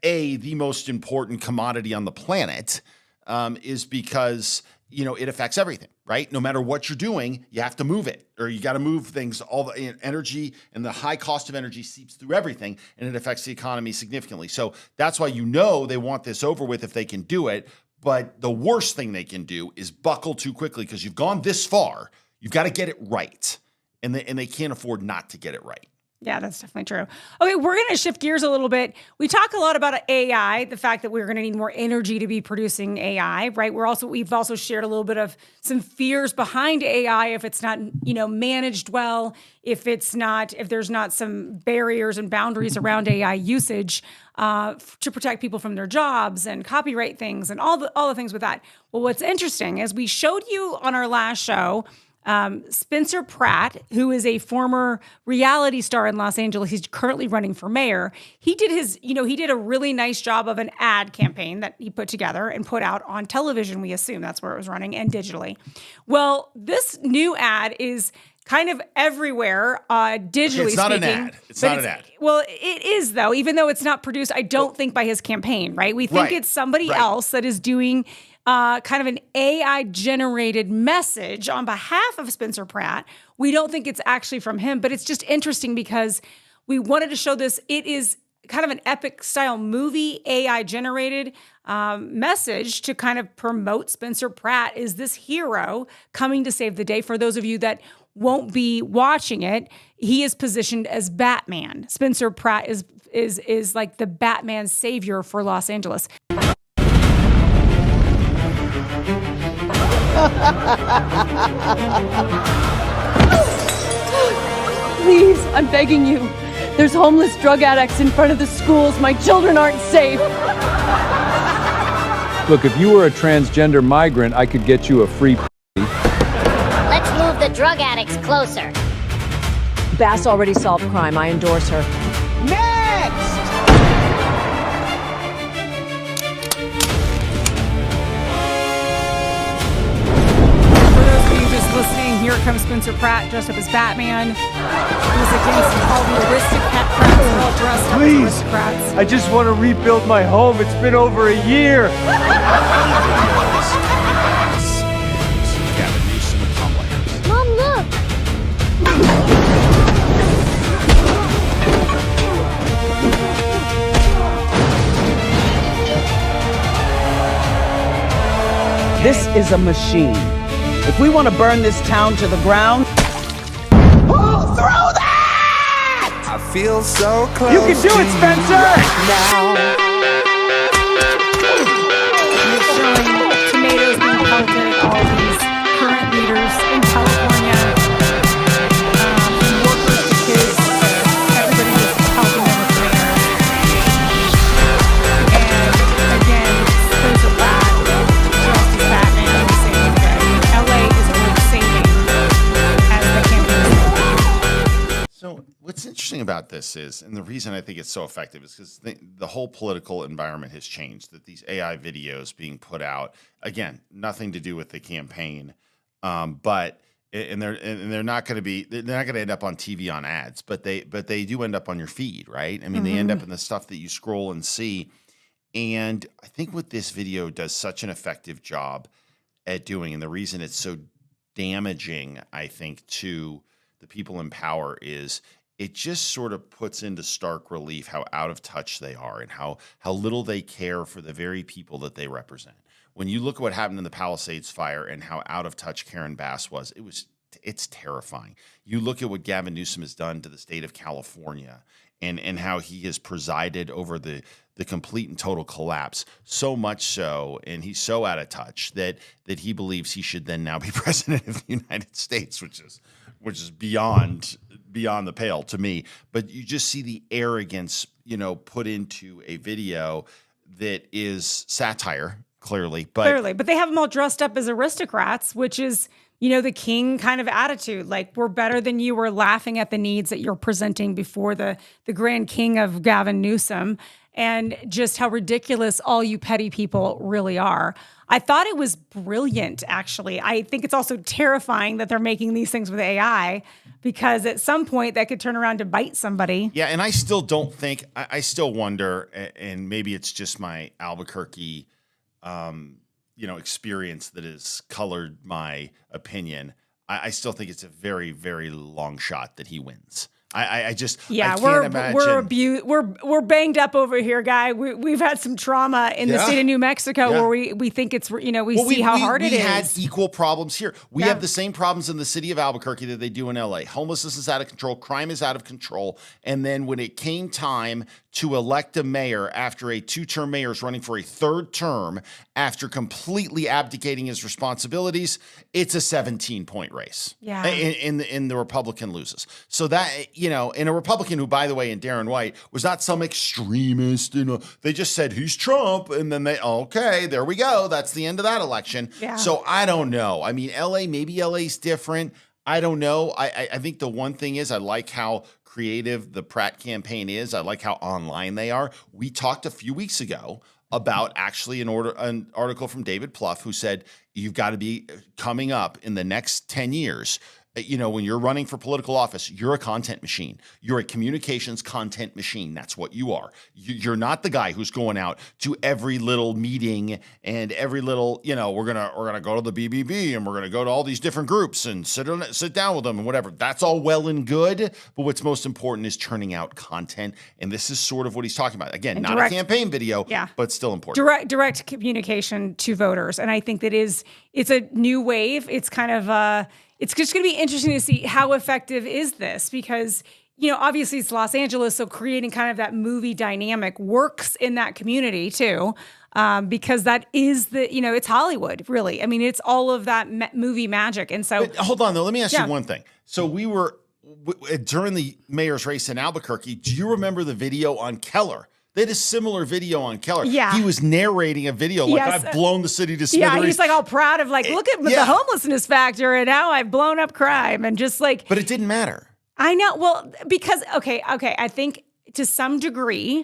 the most important commodity on the planet, is because, it affects everything, right? No matter what you're doing, you have to move it, or you got to move things. All the energy and the high cost of energy seeps through everything, and it affects the economy significantly. So that's why they want this over with if they can do it. But the worst thing they can do is buckle too quickly, because you've gone this far. You've got to get it right, and they can't afford not to get it right. Yeah, that's definitely true. Okay, we're going to shift gears a little bit. We talk a lot about AI, the fact that we're going to need more energy to be producing AI, right? We've also shared a little bit of some fears behind AI if it's not, managed well, if there's not some barriers and boundaries around AI usage to protect people from their jobs and copyright things and all the things with that. Well, what's interesting is we showed you on our last show, Spencer Pratt, who is a former reality star in Los Angeles, he's currently running for mayor. He did he did a really nice job of an ad campaign that he put together and put out on television. We assume that's where it was running, and digitally. Well, this new ad is kind of everywhere, digitally it's not speaking. An ad. It's not an ad. Well, it is, though, even though it's not produced, I don't think by his campaign, right? We think it's somebody else that is doing kind of an AI-generated message on behalf of Spencer Pratt. We don't think it's actually from him, but it's just interesting because we wanted to show this. It is kind of an epic-style movie, AI-generated message to kind of promote Spencer Pratt is this hero coming to save the day. For those of you that won't be watching it, he is positioned as Batman. Spencer Pratt is like the Batman savior for Los Angeles. Please, I'm begging you. There's homeless drug addicts in front of the schools. My children aren't safe. Look, if you were a transgender migrant, I could get you a free Let's move the drug addicts closer. Bass already solved crime. I endorse her. Listening, here comes Spencer Pratt dressed up as Batman. He was against all the aristocrats all dressed up as aristocrats. I just want to rebuild my home. It's been over a year. Mom, look. This is a machine. If we want to burn this town to the ground, pull through that! I feel so close. You can do it, Spencer! Now. He's showing tomatoes being pelted at all these current leaders in California. From workers to kids, everybody was pelting them with tomatoes. And again, Spencer Pratt dressed as Batman saying that LA is worth saving as the campaign. So what's interesting about this is, and the reason I think it's so effective is because the whole political environment has changed, that these AI videos being put out, again, nothing to do with the campaign, but they're not going to end up on TV on ads, but they do end up on your feed, right? I mean, they end up in the stuff that you scroll and see. And I think what this video does such an effective job at doing, and the reason it's so damaging, I think, to the people in power is it just sort of puts into stark relief how out of touch they are and how little they care for the very people that they represent. When you look at what happened in the Palisades fire and how out of touch Karen Bass was, it's terrifying. You look at what Gavin Newsom has done to the state of California and how he has presided over the complete and total collapse, so much so, and he's so out of touch that he believes he should then now be president of the United States, which is beyond the pale to me. But you just see the arrogance, put into a video that is satire, clearly. But they have them all dressed up as aristocrats, which is, the king kind of attitude. Like, we're better than you. We're laughing at the needs that you're presenting before the grand king of Gavin Newsom, and just how ridiculous all you petty people really are. I thought it was brilliant, actually. I think it's also terrifying that they're making these things with AI, because at some point that could turn around to bite somebody. Yeah, and I still don't think, I still wonder, and maybe it's just my Albuquerque experience that has colored my opinion. I still think it's a very, very long shot that he wins. I can't imagine. We're banged up over here, guy. We've had some trauma in the state of New Mexico where we think it's see how hard it is. We had equal problems here. We have the same problems in the city of Albuquerque that they do in LA. Homelessness is out of control. Crime is out of control. And then when it came time to elect a mayor after a two-term mayor is running for a third term after completely abdicating his responsibilities, it's a 17-point race. Yeah. In the Republican loses. So that, in a Republican who, by the way, in Darren White, was not some extremist, they just said, he's Trump. And then okay, there we go. That's the end of that election. Yeah. So I don't know. I mean, maybe LA's different. I don't know. I think the one thing is I like how creative the Pratt campaign is. I like how online they are. We talked a few weeks ago about actually an article from David Plouffe who said you've got to be coming up in the next 10 years. When you're running for political office, you're a content machine. You're a communications content machine. That's what you are. You're not the guy who's going out to every little meeting and every little, we're gonna go to the BBB and we're gonna go to all these different groups and sit down with them and whatever. That's all well and good, but what's most important is churning out content, and this is sort of what he's talking about. Again, not a campaign video, but still important. Direct communication to voters, and I think that it's a new wave. It's kind of it's just going to be interesting to see how effective is this, because, obviously it's Los Angeles, so creating kind of that movie dynamic works in that community too, because that is it's Hollywood, really. I mean, it's all of that movie magic. And so, but hold on though, let me ask you one thing. So we were during the mayor's race in Albuquerque. Do you remember the video on Keller? They had a similar video on Keller. Yeah. He was narrating a video like, I've blown the city to smithereens. Yeah, he's like all proud of look at the homelessness factor, and now I've blown up crime, and just like. But it didn't matter. I know. Well, because, okay. I think to some degree,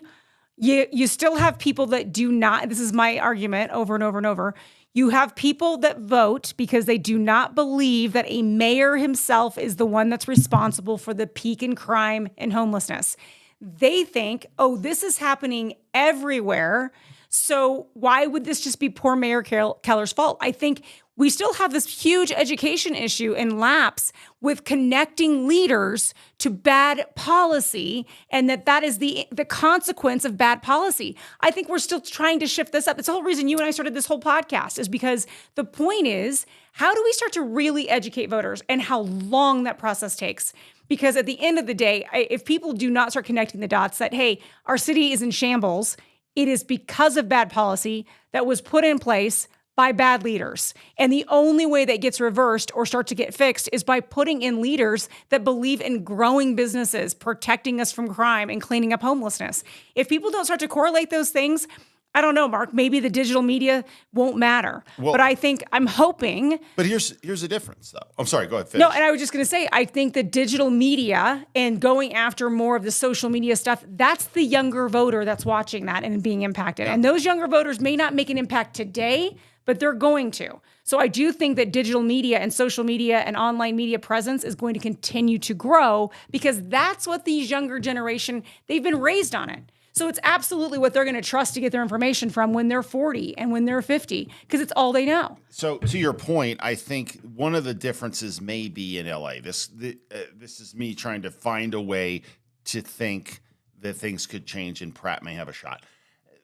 you still have people that do not, this is my argument over and over and over. You have people that vote because they do not believe that a mayor himself is the one that's responsible for the peak in crime and homelessness. They think, this is happening everywhere, so why would this just be poor Mayor Keller's fault? I think we still have this huge education issue and lapse with connecting leaders to bad policy, and that is the consequence of bad policy. I think we're still trying to shift this up. It's the whole reason you and I started this whole podcast, is because the point is, how do we start to really educate voters, and how long that process takes? Because at the end of the day, if people do not start connecting the dots that, hey, our city is in shambles, it is because of bad policy that was put in place by bad leaders. And the only way that gets reversed or start to get fixed is by putting in leaders that believe in growing businesses, protecting us from crime, and cleaning up homelessness. If people don't start to correlate those things, I don't know, Mark, maybe the digital media won't matter. Well, but I'm hoping. But here's the difference, though. I'm sorry, go ahead, finish. No, and I was just going to say, I think the digital media and going after more of the social media stuff, that's the younger voter that's watching that and being impacted. Yeah. And those younger voters may not make an impact today, but they're going to. So I do think that digital media and social media and online media presence is going to continue to grow, because that's what these younger generation, they've been raised on it. So it's absolutely what they're going to trust to get their information from when they're 40 and when they're 50, because it's all they know. So to your point, I think one of the differences may be in LA. This is me trying to find a way to think that things could change and Pratt may have a shot.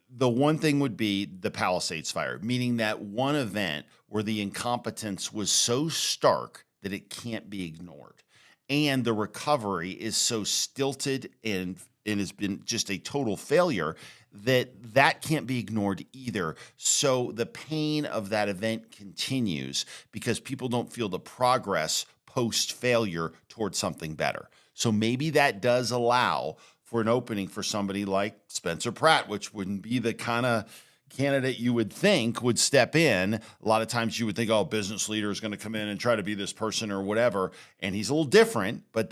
The one thing would be the Palisades fire, meaning that one event where the incompetence was so stark that it can't be ignored. And the recovery is so stilted and has been just a total failure that can't be ignored either. So the pain of that event continues because people don't feel the progress post-failure towards something better. So maybe that does allow for an opening for somebody like Spencer Pratt, which wouldn't be the kind of candidate you would think would step in. A lot of times you would think, business leader is going to come in and try to be this person or whatever. And he's a little different, but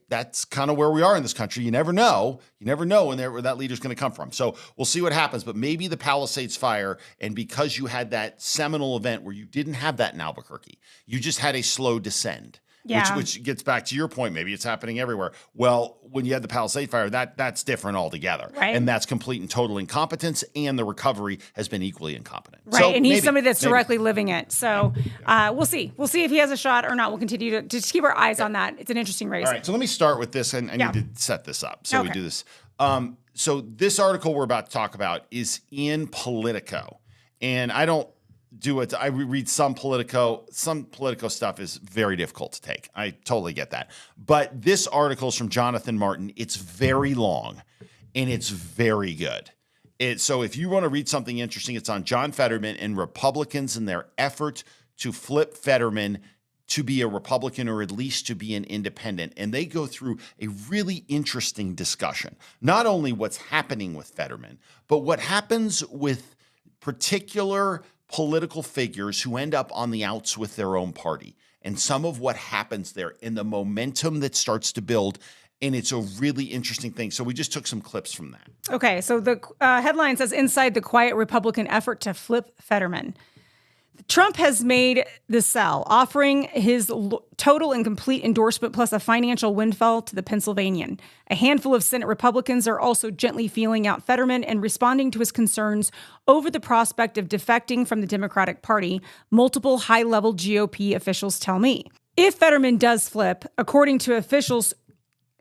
that's kind of where we are in this country. You never know. You never know where that leader's going to come from. So we'll see what happens. But maybe the Palisades fire, and because you had that seminal event where you didn't have that in Albuquerque, you just had a slow descend. Yeah. Which gets back to your point. Maybe it's happening everywhere. Well, when you had the Palisade fire, that's different altogether. Right. And that's complete and total incompetence, and the recovery has been equally incompetent. Right. So and he's somebody that's directly living it. So we'll see. We'll see if he has a shot or not. We'll continue to just keep our eyes on that. It's an interesting race. All right. So let me start with this, and I need to set this up. So we do this. So this article we're about to talk about is in Politico. And I don't do it. I read some Politico. Some Politico stuff is very difficult to take. I totally get that. But this article is from Jonathan Martin. It's very long, and it's very good. So if you want to read something interesting, it's on John Fetterman and Republicans and their effort to flip Fetterman to be a Republican or at least to be an independent. And they go through a really interesting discussion. Not only what's happening with Fetterman, but what happens with particular political figures who end up on the outs with their own party, and some of what happens there and the momentum that starts to build. And it's a really interesting thing. So we just took some clips from that. Okay, so the headline says, "Inside the quiet Republican effort to flip Fetterman." Trump has made the sell, offering his total and complete endorsement plus a financial windfall to the Pennsylvanian. A handful of Senate Republicans are also gently feeling out Fetterman and responding to his concerns over the prospect of defecting from the Democratic Party, multiple high-level GOP officials tell me. If Fetterman does flip, according to officials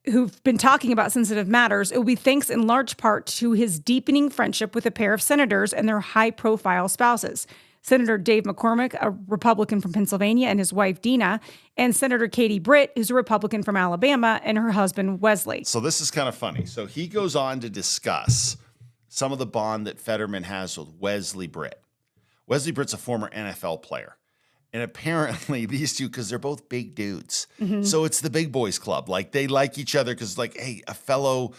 who've been talking about sensitive matters, it will be thanks in large part to his deepening friendship with a pair of senators and their high-profile spouses. Senator Dave McCormick, a Republican from Pennsylvania, and his wife, Dina, and Senator Katie Britt, who's a Republican from Alabama, and her husband, Wesley. So this is kind of funny. So he goes on to discuss some of the bond that Fetterman has with Wesley Britt. Wesley Britt's a former NFL player. And apparently these two, because they're both big dudes. Mm-hmm. So it's the big boys club. Like, they like each other because, like, hey, a fellow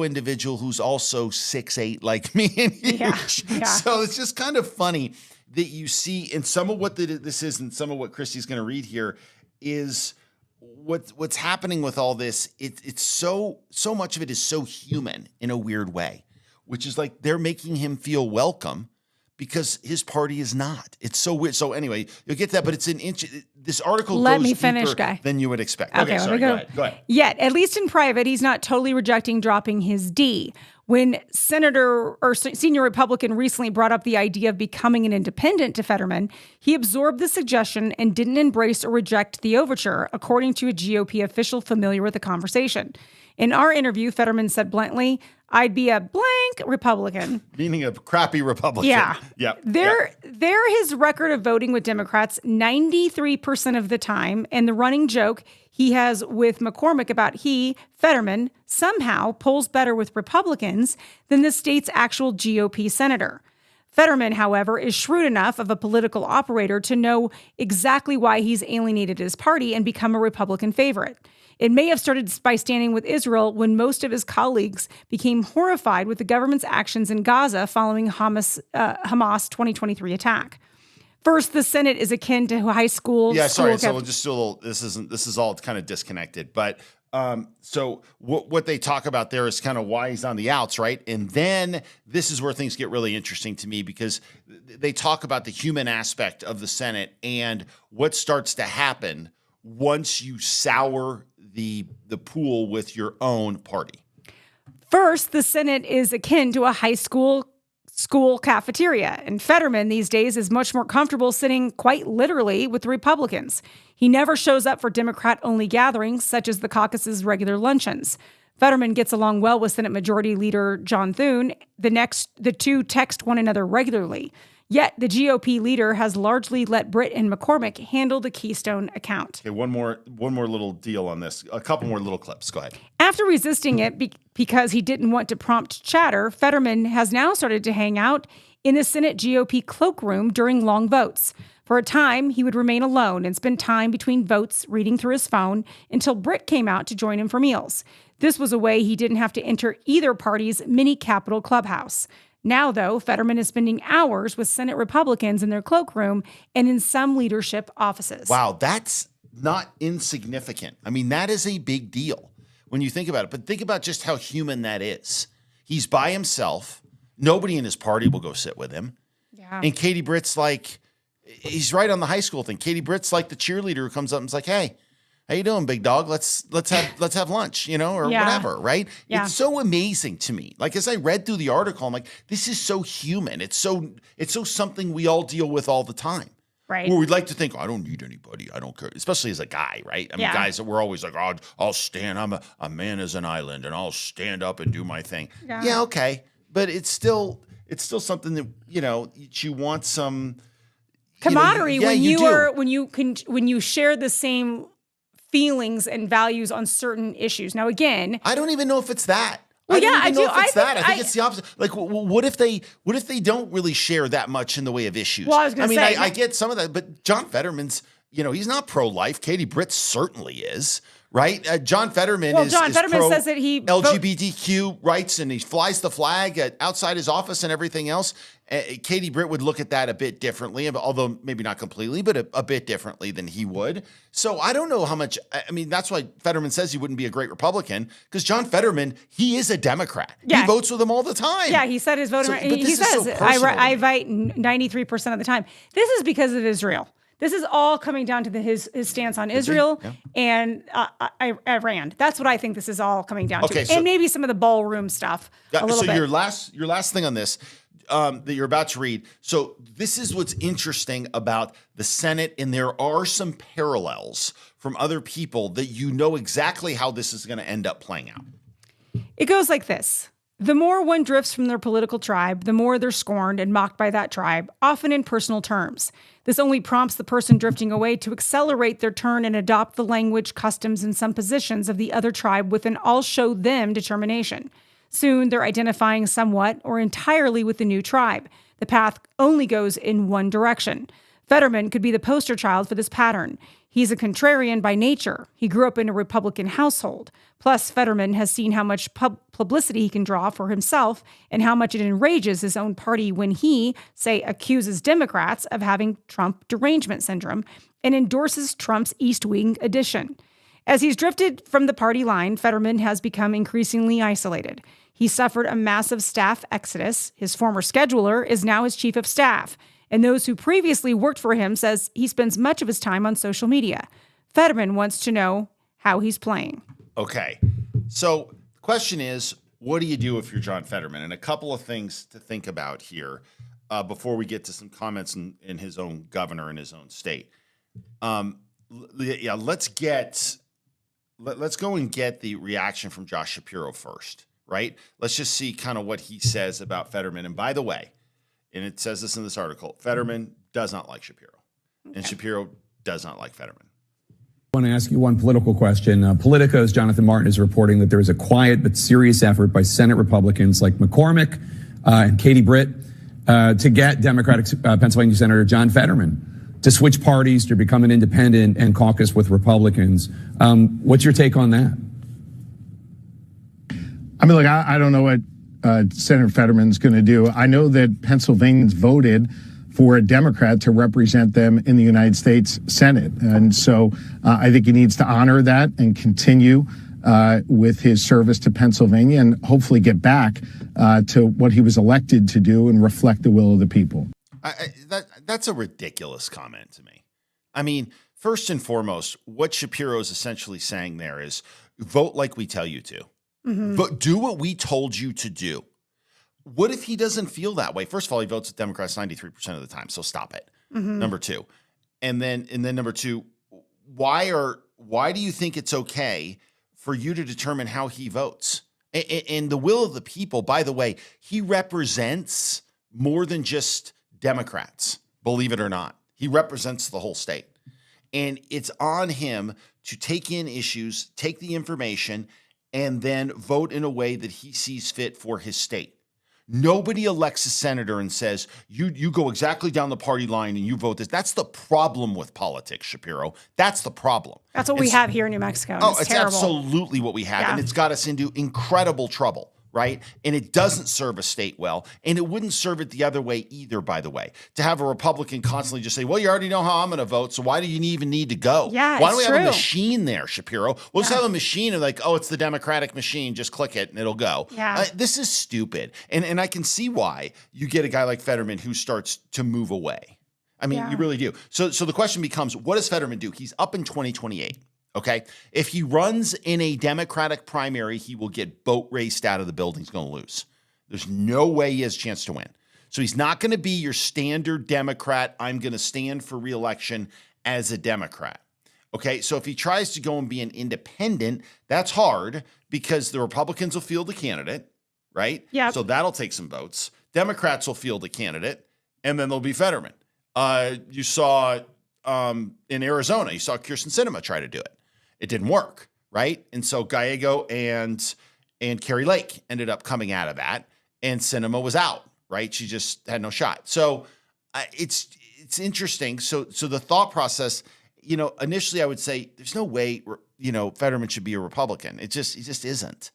individual who's also 6'8" like me and huge. Yeah. So it's just kind of funny that you see in some of what this is and some of what Christy's going to read here is what's happening with all this. It's so much of it is so human in a weird way, which is like they're making him feel welcome because his party is not. It's so weird. So anyway, you'll get that, but it's this article Let goes me finish, Guy. than you would expect. Okay, sorry, go ahead. Yet, at least in private, he's not totally rejecting dropping his D. When senior Republican recently brought up the idea of becoming an independent to Fetterman, he absorbed the suggestion and didn't embrace or reject the overture, according to a GOP official familiar with the conversation. In our interview, Fetterman said bluntly, "I'd be a blank Republican." Meaning a crappy Republican. Yeah. Yep. They're his record of voting with Democrats 93% of the time, and the running joke he has with McCormick about Fetterman, somehow polls better with Republicans than the state's actual GOP senator. Fetterman, however, is shrewd enough of a political operator to know exactly why he's alienated his party and become a Republican favorite. It may have started by standing with Israel when most of his colleagues became horrified with the government's actions in Gaza following Hamas 2023 attack. First, the Senate is akin to high school. Yeah, sorry. So we'll just do a little. This is all kind of disconnected. But so what they talk about there is kind of why he's on the outs, right? And then this is where things get really interesting to me because they talk about the human aspect of the Senate and what starts to happen once you sour the pool with your own party. First, the Senate is akin to a high school cafeteria, and Fetterman these days is much more comfortable sitting quite literally with the Republicans. He never shows up for Democrat-only gatherings, such as the caucus's regular luncheons. Fetterman gets along well with Senate Majority Leader John Thune. The two text one another regularly. Yet the GOP leader has largely let Britt and McCormick handle the Keystone account. Okay, one more little deal on this. A couple more little clips. Go ahead. After resisting it because he didn't want to prompt chatter, Fetterman has now started to hang out in the Senate GOP cloakroom during long votes. For a time, he would remain alone and spend time between votes reading through his phone until Britt came out to join him for meals. This was a way he didn't have to enter either party's mini Capitol clubhouse. Now, though, Fetterman is spending hours with Senate Republicans in their cloakroom and in some leadership offices. Wow, that's not insignificant. I mean, that is a big deal when you think about it. But think about just how human that is. He's by himself. Nobody in his party will go sit with him. Yeah. And Katie Britt's like, he's right on the high school thing. Katie Britt's like the cheerleader who comes up and is like, "Hey, how you doing, big dog? Let's have lunch, or whatever, right?" Yeah. It's so amazing to me. Like, as I read through the article, I'm like, this is so human. It's so something we all deal with all the time. Right. Where we'd like to think, I don't need anybody. I don't care. Especially as a guy, right? I mean, guys, we're always like, oh, I'll stand. I'm a man as an island, and I'll stand up and do my thing. Yeah, okay. But it's still something that, you want some camaraderie when you share the same feelings and values on certain issues. Now, again, I don't even know if it's that. Well, I think it's the opposite. Like, what if they don't really share that much in the way of issues? Well, I was going to say, I get some of that, but John Fetterman's, he's not pro-life. Katie Britt certainly is, right? John Fetterman is Fetterman says that he LGBTQ rights and he flies the flag outside his office and everything else. Katie Britt would look at that a bit differently, although maybe not completely, but a bit differently than he would. So I don't know how much. I mean, that's why Fetterman says he wouldn't be a great Republican, because John Fetterman, he is a Democrat. Yeah. He votes with them all the time. Yeah, he said his voting. He says, I vote 93% of the time. This is because of Israel. This is all coming down to his stance on Israel and Iran. That's what I think this is all coming down to. And maybe some of the ballroom stuff a little bit. So your last thing on this that you're about to read. So this is what's interesting about the Senate, and there are some parallels from other people that exactly how this is going to end up playing out. It goes like this. The more one drifts from their political tribe, the more they're scorned and mocked by that tribe, often in personal terms. This only prompts the person drifting away to accelerate their turn and adopt the language, customs, and some positions of the other tribe with an I'll show them determination. Soon, they're identifying somewhat or entirely with the new tribe. The path only goes in one direction. Fetterman could be the poster child for this pattern. He's a contrarian by nature. He grew up in a Republican household. Plus, Fetterman has seen how much publicity he can draw for himself and how much it enrages his own party when he, say, accuses Democrats of having Trump derangement syndrome and endorses Trump's East Wing edition. As he's drifted from the party line, Fetterman has become increasingly isolated. He suffered a massive staff exodus. His former scheduler is now his chief of staff. And those who previously worked for him says he spends much of his time on social media. Fetterman wants to know how he's playing. Okay. So the question is, what do you do if you're John Fetterman? And a couple of things to think about here before we get to some comments in his own governor in his own state. Let's go and get the reaction from Josh Shapiro first, right? Let's just see kind of what he says about Fetterman. And by the way, and it says this in this article, Fetterman does not like Shapiro, and Shapiro does not like Fetterman. I want to ask you one political question. Politico's Jonathan Martin is reporting that there is a quiet but serious effort by Senate Republicans like McCormick and Katie Britt to get Democratic Pennsylvania Senator John Fetterman to switch parties, to become an independent and caucus with Republicans. What's your take on that? I mean, look, I don't know what Senator Fetterman's going to do. I know that Pennsylvanians voted for a Democrat to represent them in the United States Senate. And so I think he needs to honor that and continue with his service to Pennsylvania and hopefully get back to what he was elected to do and reflect the will of the people. That's a ridiculous comment to me. I mean, first and foremost, what Shapiro is essentially saying there is vote like we tell you to. Mm-hmm. But do what we told you to do. What if he doesn't feel that way? First of all, he votes with Democrats 93% of the time, so stop it. Mm-hmm. Number two. And then number two, why do you think it's okay for you to determine how he votes? And the will of the people, by the way, he represents more than just Democrats, believe it or not. He represents the whole state. And it's on him to take in issues, take the information, and then vote in a way that he sees fit for his state. Nobody elects a senator and says, you go exactly down the party line and you vote this. That's the problem with politics, Shapiro. That's the problem. That's what we have here in New Mexico. It's absolutely what we have. Yeah. And it's got us into incredible trouble, right? And it doesn't serve a state well. And it wouldn't serve it the other way either, by the way. To have a Republican constantly just say, well, you already know how I'm going to vote, so why do you even need to go? Yeah, why do we have a machine there, Shapiro? We'll just have a machine of like, oh, it's the Democratic machine. Just click it and it'll go. Yeah. This is stupid. And I can see why you get a guy like Fetterman who starts to move away. I mean, you really do. So the question becomes, what does Fetterman do? He's up in 2028. Okay. If he runs in a Democratic primary, he will get boat raced out of the building. He's going to lose. There's no way he has a chance to win. So he's not going to be your standard Democrat. I'm going to stand for re-election as a Democrat. Okay. So if he tries to go and be an independent, that's hard because the Republicans will field a candidate, right? Yeah. So that'll take some votes. Democrats will field a candidate, and then there'll be Fetterman. You saw in Arizona, you saw Kyrsten Sinema try to do it. It didn't work, right? And so Gallego and Carrie Lake ended up coming out of that, and Sinema was out, right? She just had no shot. So it's interesting. So the thought process, initially I would say there's no way, Fetterman should be a Republican. He just isn't.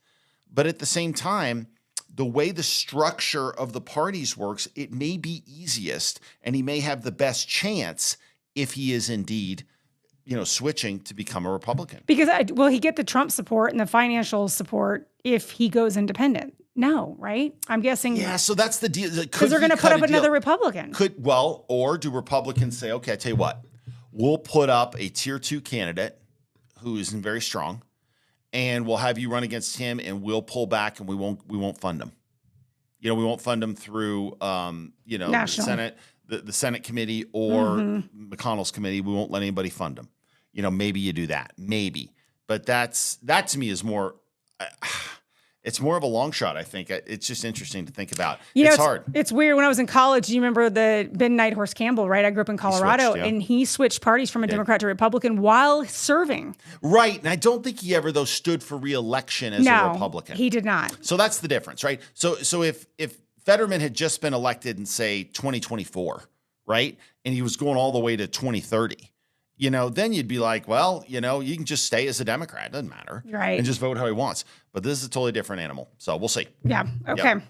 But at the same time, the way the structure of the parties works, it may be easiest, and he may have the best chance if he is indeed, switching to become a Republican. Because will he get the Trump support and the financial support if he goes independent? No, right? I'm guessing. Yeah, so that's the deal. Because they're going to put up another Republican. Or do Republicans say, okay, I tell you what, we'll put up a tier 2 candidate who isn't very strong, and we'll have you run against him, and we'll pull back, and we won't fund him. We won't fund him through the Senate, the Senate committee or McConnell's committee. We won't let anybody fund him. Maybe you do that, maybe, but that to me is more. It's more of a long shot, I think. It's just interesting to think about. It's hard. It's weird. When I was in college, you remember the Ben Nighthorse Campbell, right? I grew up in Colorado, and he switched parties from a Democrat to Republican while serving. Right. And I don't think he ever, though, stood for re-election as a Republican. He did not. So that's the difference, right? So if Fetterman had just been elected in, say, 2024, right, and he was going all the way to 2030, then you'd be like, well, you can just stay as a Democrat. It doesn't matter. Right. And just vote how he wants. But this is a totally different animal. So we'll see. Yeah. Okay. Yep.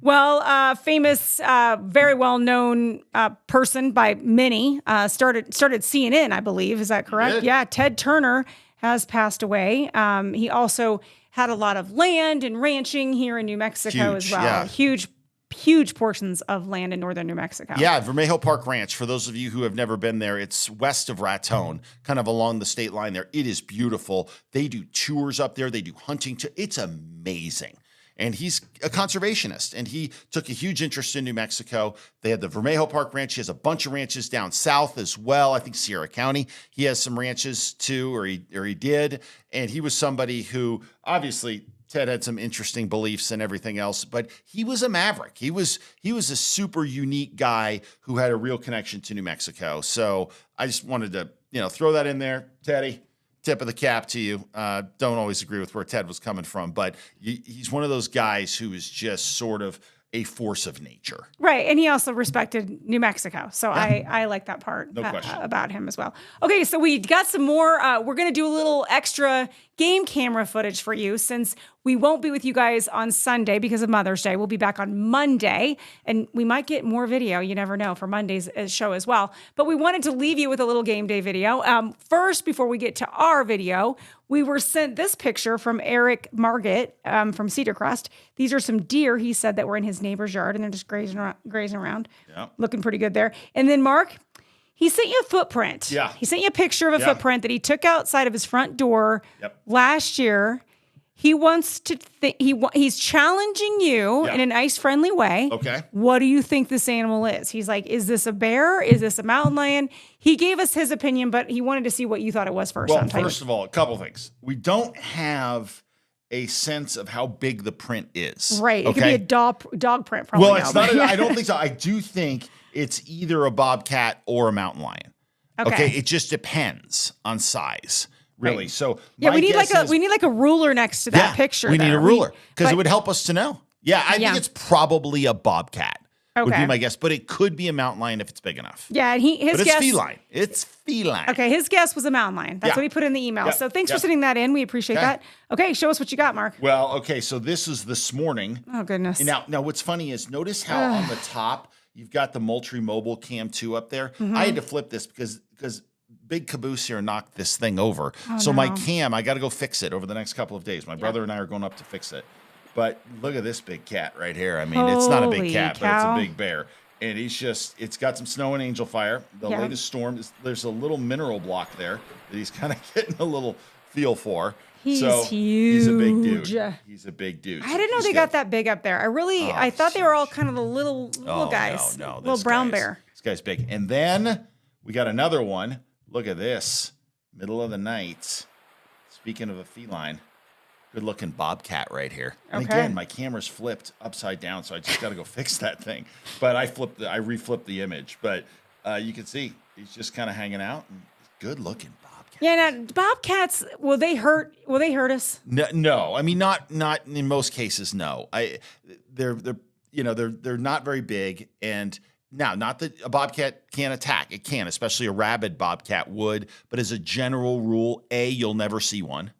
Well, famous, very well-known person by many, started CNN, I believe. Is that correct? Yeah. Ted Turner has passed away. He also had a lot of land and ranching here in New Mexico as well. Yeah. Huge portions of land in northern New Mexico. Yeah, Vermejo Park Ranch. For those of you who have never been there, it's west of Raton, kind of along the state line there. It is beautiful. They do tours up there. They do hunting. It's amazing. And he's a conservationist, and he took a huge interest in New Mexico. They had the Vermejo Park Ranch. He has a bunch of ranches down south as well. I think Sierra County. He has some ranches too, or he did. And he was somebody who obviously Ted had some interesting beliefs and everything else, but he was a maverick. He was a super unique guy who had a real connection to New Mexico. So I just wanted to, throw that in there. Teddy, tip of the cap to you. Don't always agree with where Ted was coming from, but he's one of those guys who is just sort of a force of nature. Right. And he also respected New Mexico. So I like that part about him as well. Okay, so we got some more. We're going to do a little extra game camera footage for you since we won't be with you guys on Sunday because of Mother's Day. We'll be back on Monday, and we might get more video. You never know for Monday's show as well. But we wanted to leave you with a little game day video. First, before we get to our video, we were sent this picture from Eric Margit from Cedar Crest. These are some deer, he said, that were in his neighbor's yard, and they're just grazing around. Yep. Looking pretty good there. And then, Mark, he sent you a footprint. Yeah. He sent you a picture of a footprint that he took outside of his front door last year. He wants to he's challenging you in a nice, friendly way. Okay. What do you think this animal is? He's like, is this a bear? Is this a mountain lion? He gave us his opinion, but he wanted to see what you thought it was first. Well, first of all, a couple things. We don't have a sense of how big the print is. Right. It could be a dog print. Probably. Well, it's not. I don't think so. I do think it's either a bobcat or a mountain lion. Okay. It just depends on size. Really. Right. So we need like a ruler next to that picture. We need a ruler because it would help us to know. Yeah, I think it's probably a bobcat. Would be my guess, but it could be a mountain lion if it's big enough. Yeah, and his guess. Feline. It's feline. Okay, his guess was a mountain lion. That's what he put in the email. So thanks for sending that in. We appreciate that. Okay, show us what you got, Mark. Well, okay, so this is this morning. Oh goodness. Now what's funny is notice how on the top you've got the Moultrie Mobile Cam 2 up there. Mm-hmm. I had to flip this because Big Caboose here knocked this thing over. My cam, I got to go fix it over the next couple of days. My brother and I are going up to fix it. But look at this big cat right here. I mean, it's not a big cat, but it's a big bear. And it's got some snow and angel fire. The latest storm, there's a little mineral block there that he's kind of getting a little feel for. He's huge. He's a big dude. He's a big dude. I didn't know they got that big up there. I thought they were all kind of the little guys. No. Little brown bear. This guy's big. And then we got another one. Look at this. Middle of the night. Speaking of a feline, good-looking bobcat right here. And again, my camera's flipped upside down, so I just got to go fix that thing. But I reflipped the image. But you can see he's just kind of hanging out. Good-looking bobcat. Yeah, now bobcats, will they hurt us? No. I mean, not in most cases. No. They're not very big, and Now, not that a bobcat can't attack. It can, especially a rabid bobcat would. But as a general rule, A, you'll never see one.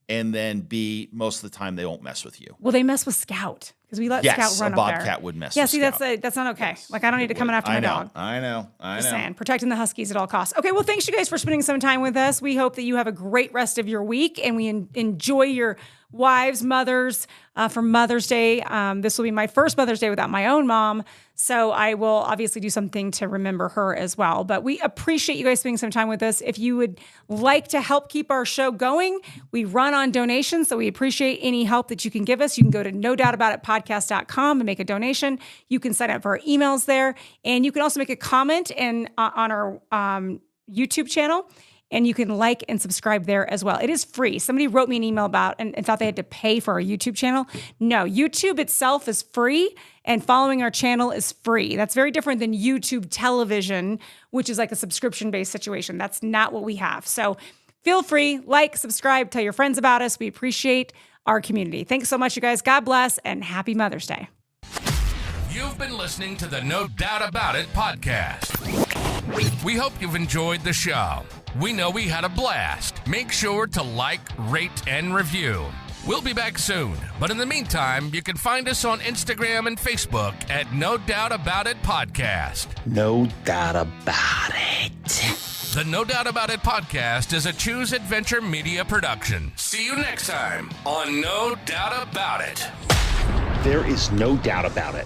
And then B, most of the time they won't mess with you. Well, they mess with Scout because we let Scout run up there. Yes, a bobcat would mess with Scout. Scout. That's not okay. Like, I don't need to come after my dog. I know. Just saying, protecting the Huskies at all costs. Okay, well, thanks you guys for spending some time with us. We hope that you have a great rest of your week and we enjoy your wives, mothers for Mother's Day. This will be my first Mother's Day without my own mom. So I will obviously do something to remember her as well. But we appreciate you guys spending some time with us. If you would like to help keep our show going, we run on donations. So we appreciate any help that you can give us. You can go to nodoubtaboutitpodcast.com and make a donation. You can sign up for our emails there. And you can also make a comment on our YouTube channel. And you can like and subscribe there as well. It is free. Somebody wrote me an email about and thought they had to pay for our YouTube channel. No, YouTube itself is free and following our channel is free. That's very different than YouTube television, which is like a subscription-based situation. That's not what we have. So feel free, like, subscribe, tell your friends about us. We appreciate our community. Thanks so much, you guys. God bless and happy Mother's Day. You've been listening to the No Doubt About It podcast. We hope you've enjoyed the show. We know we had a blast. Make sure to like, rate, and review. We'll be back soon, but in the meantime, you can find us on Instagram and Facebook at No Doubt About It Podcast. No doubt about it. The No Doubt About It podcast is a Choose Adventure Media production. See you next time on No Doubt About It. There is no doubt about it.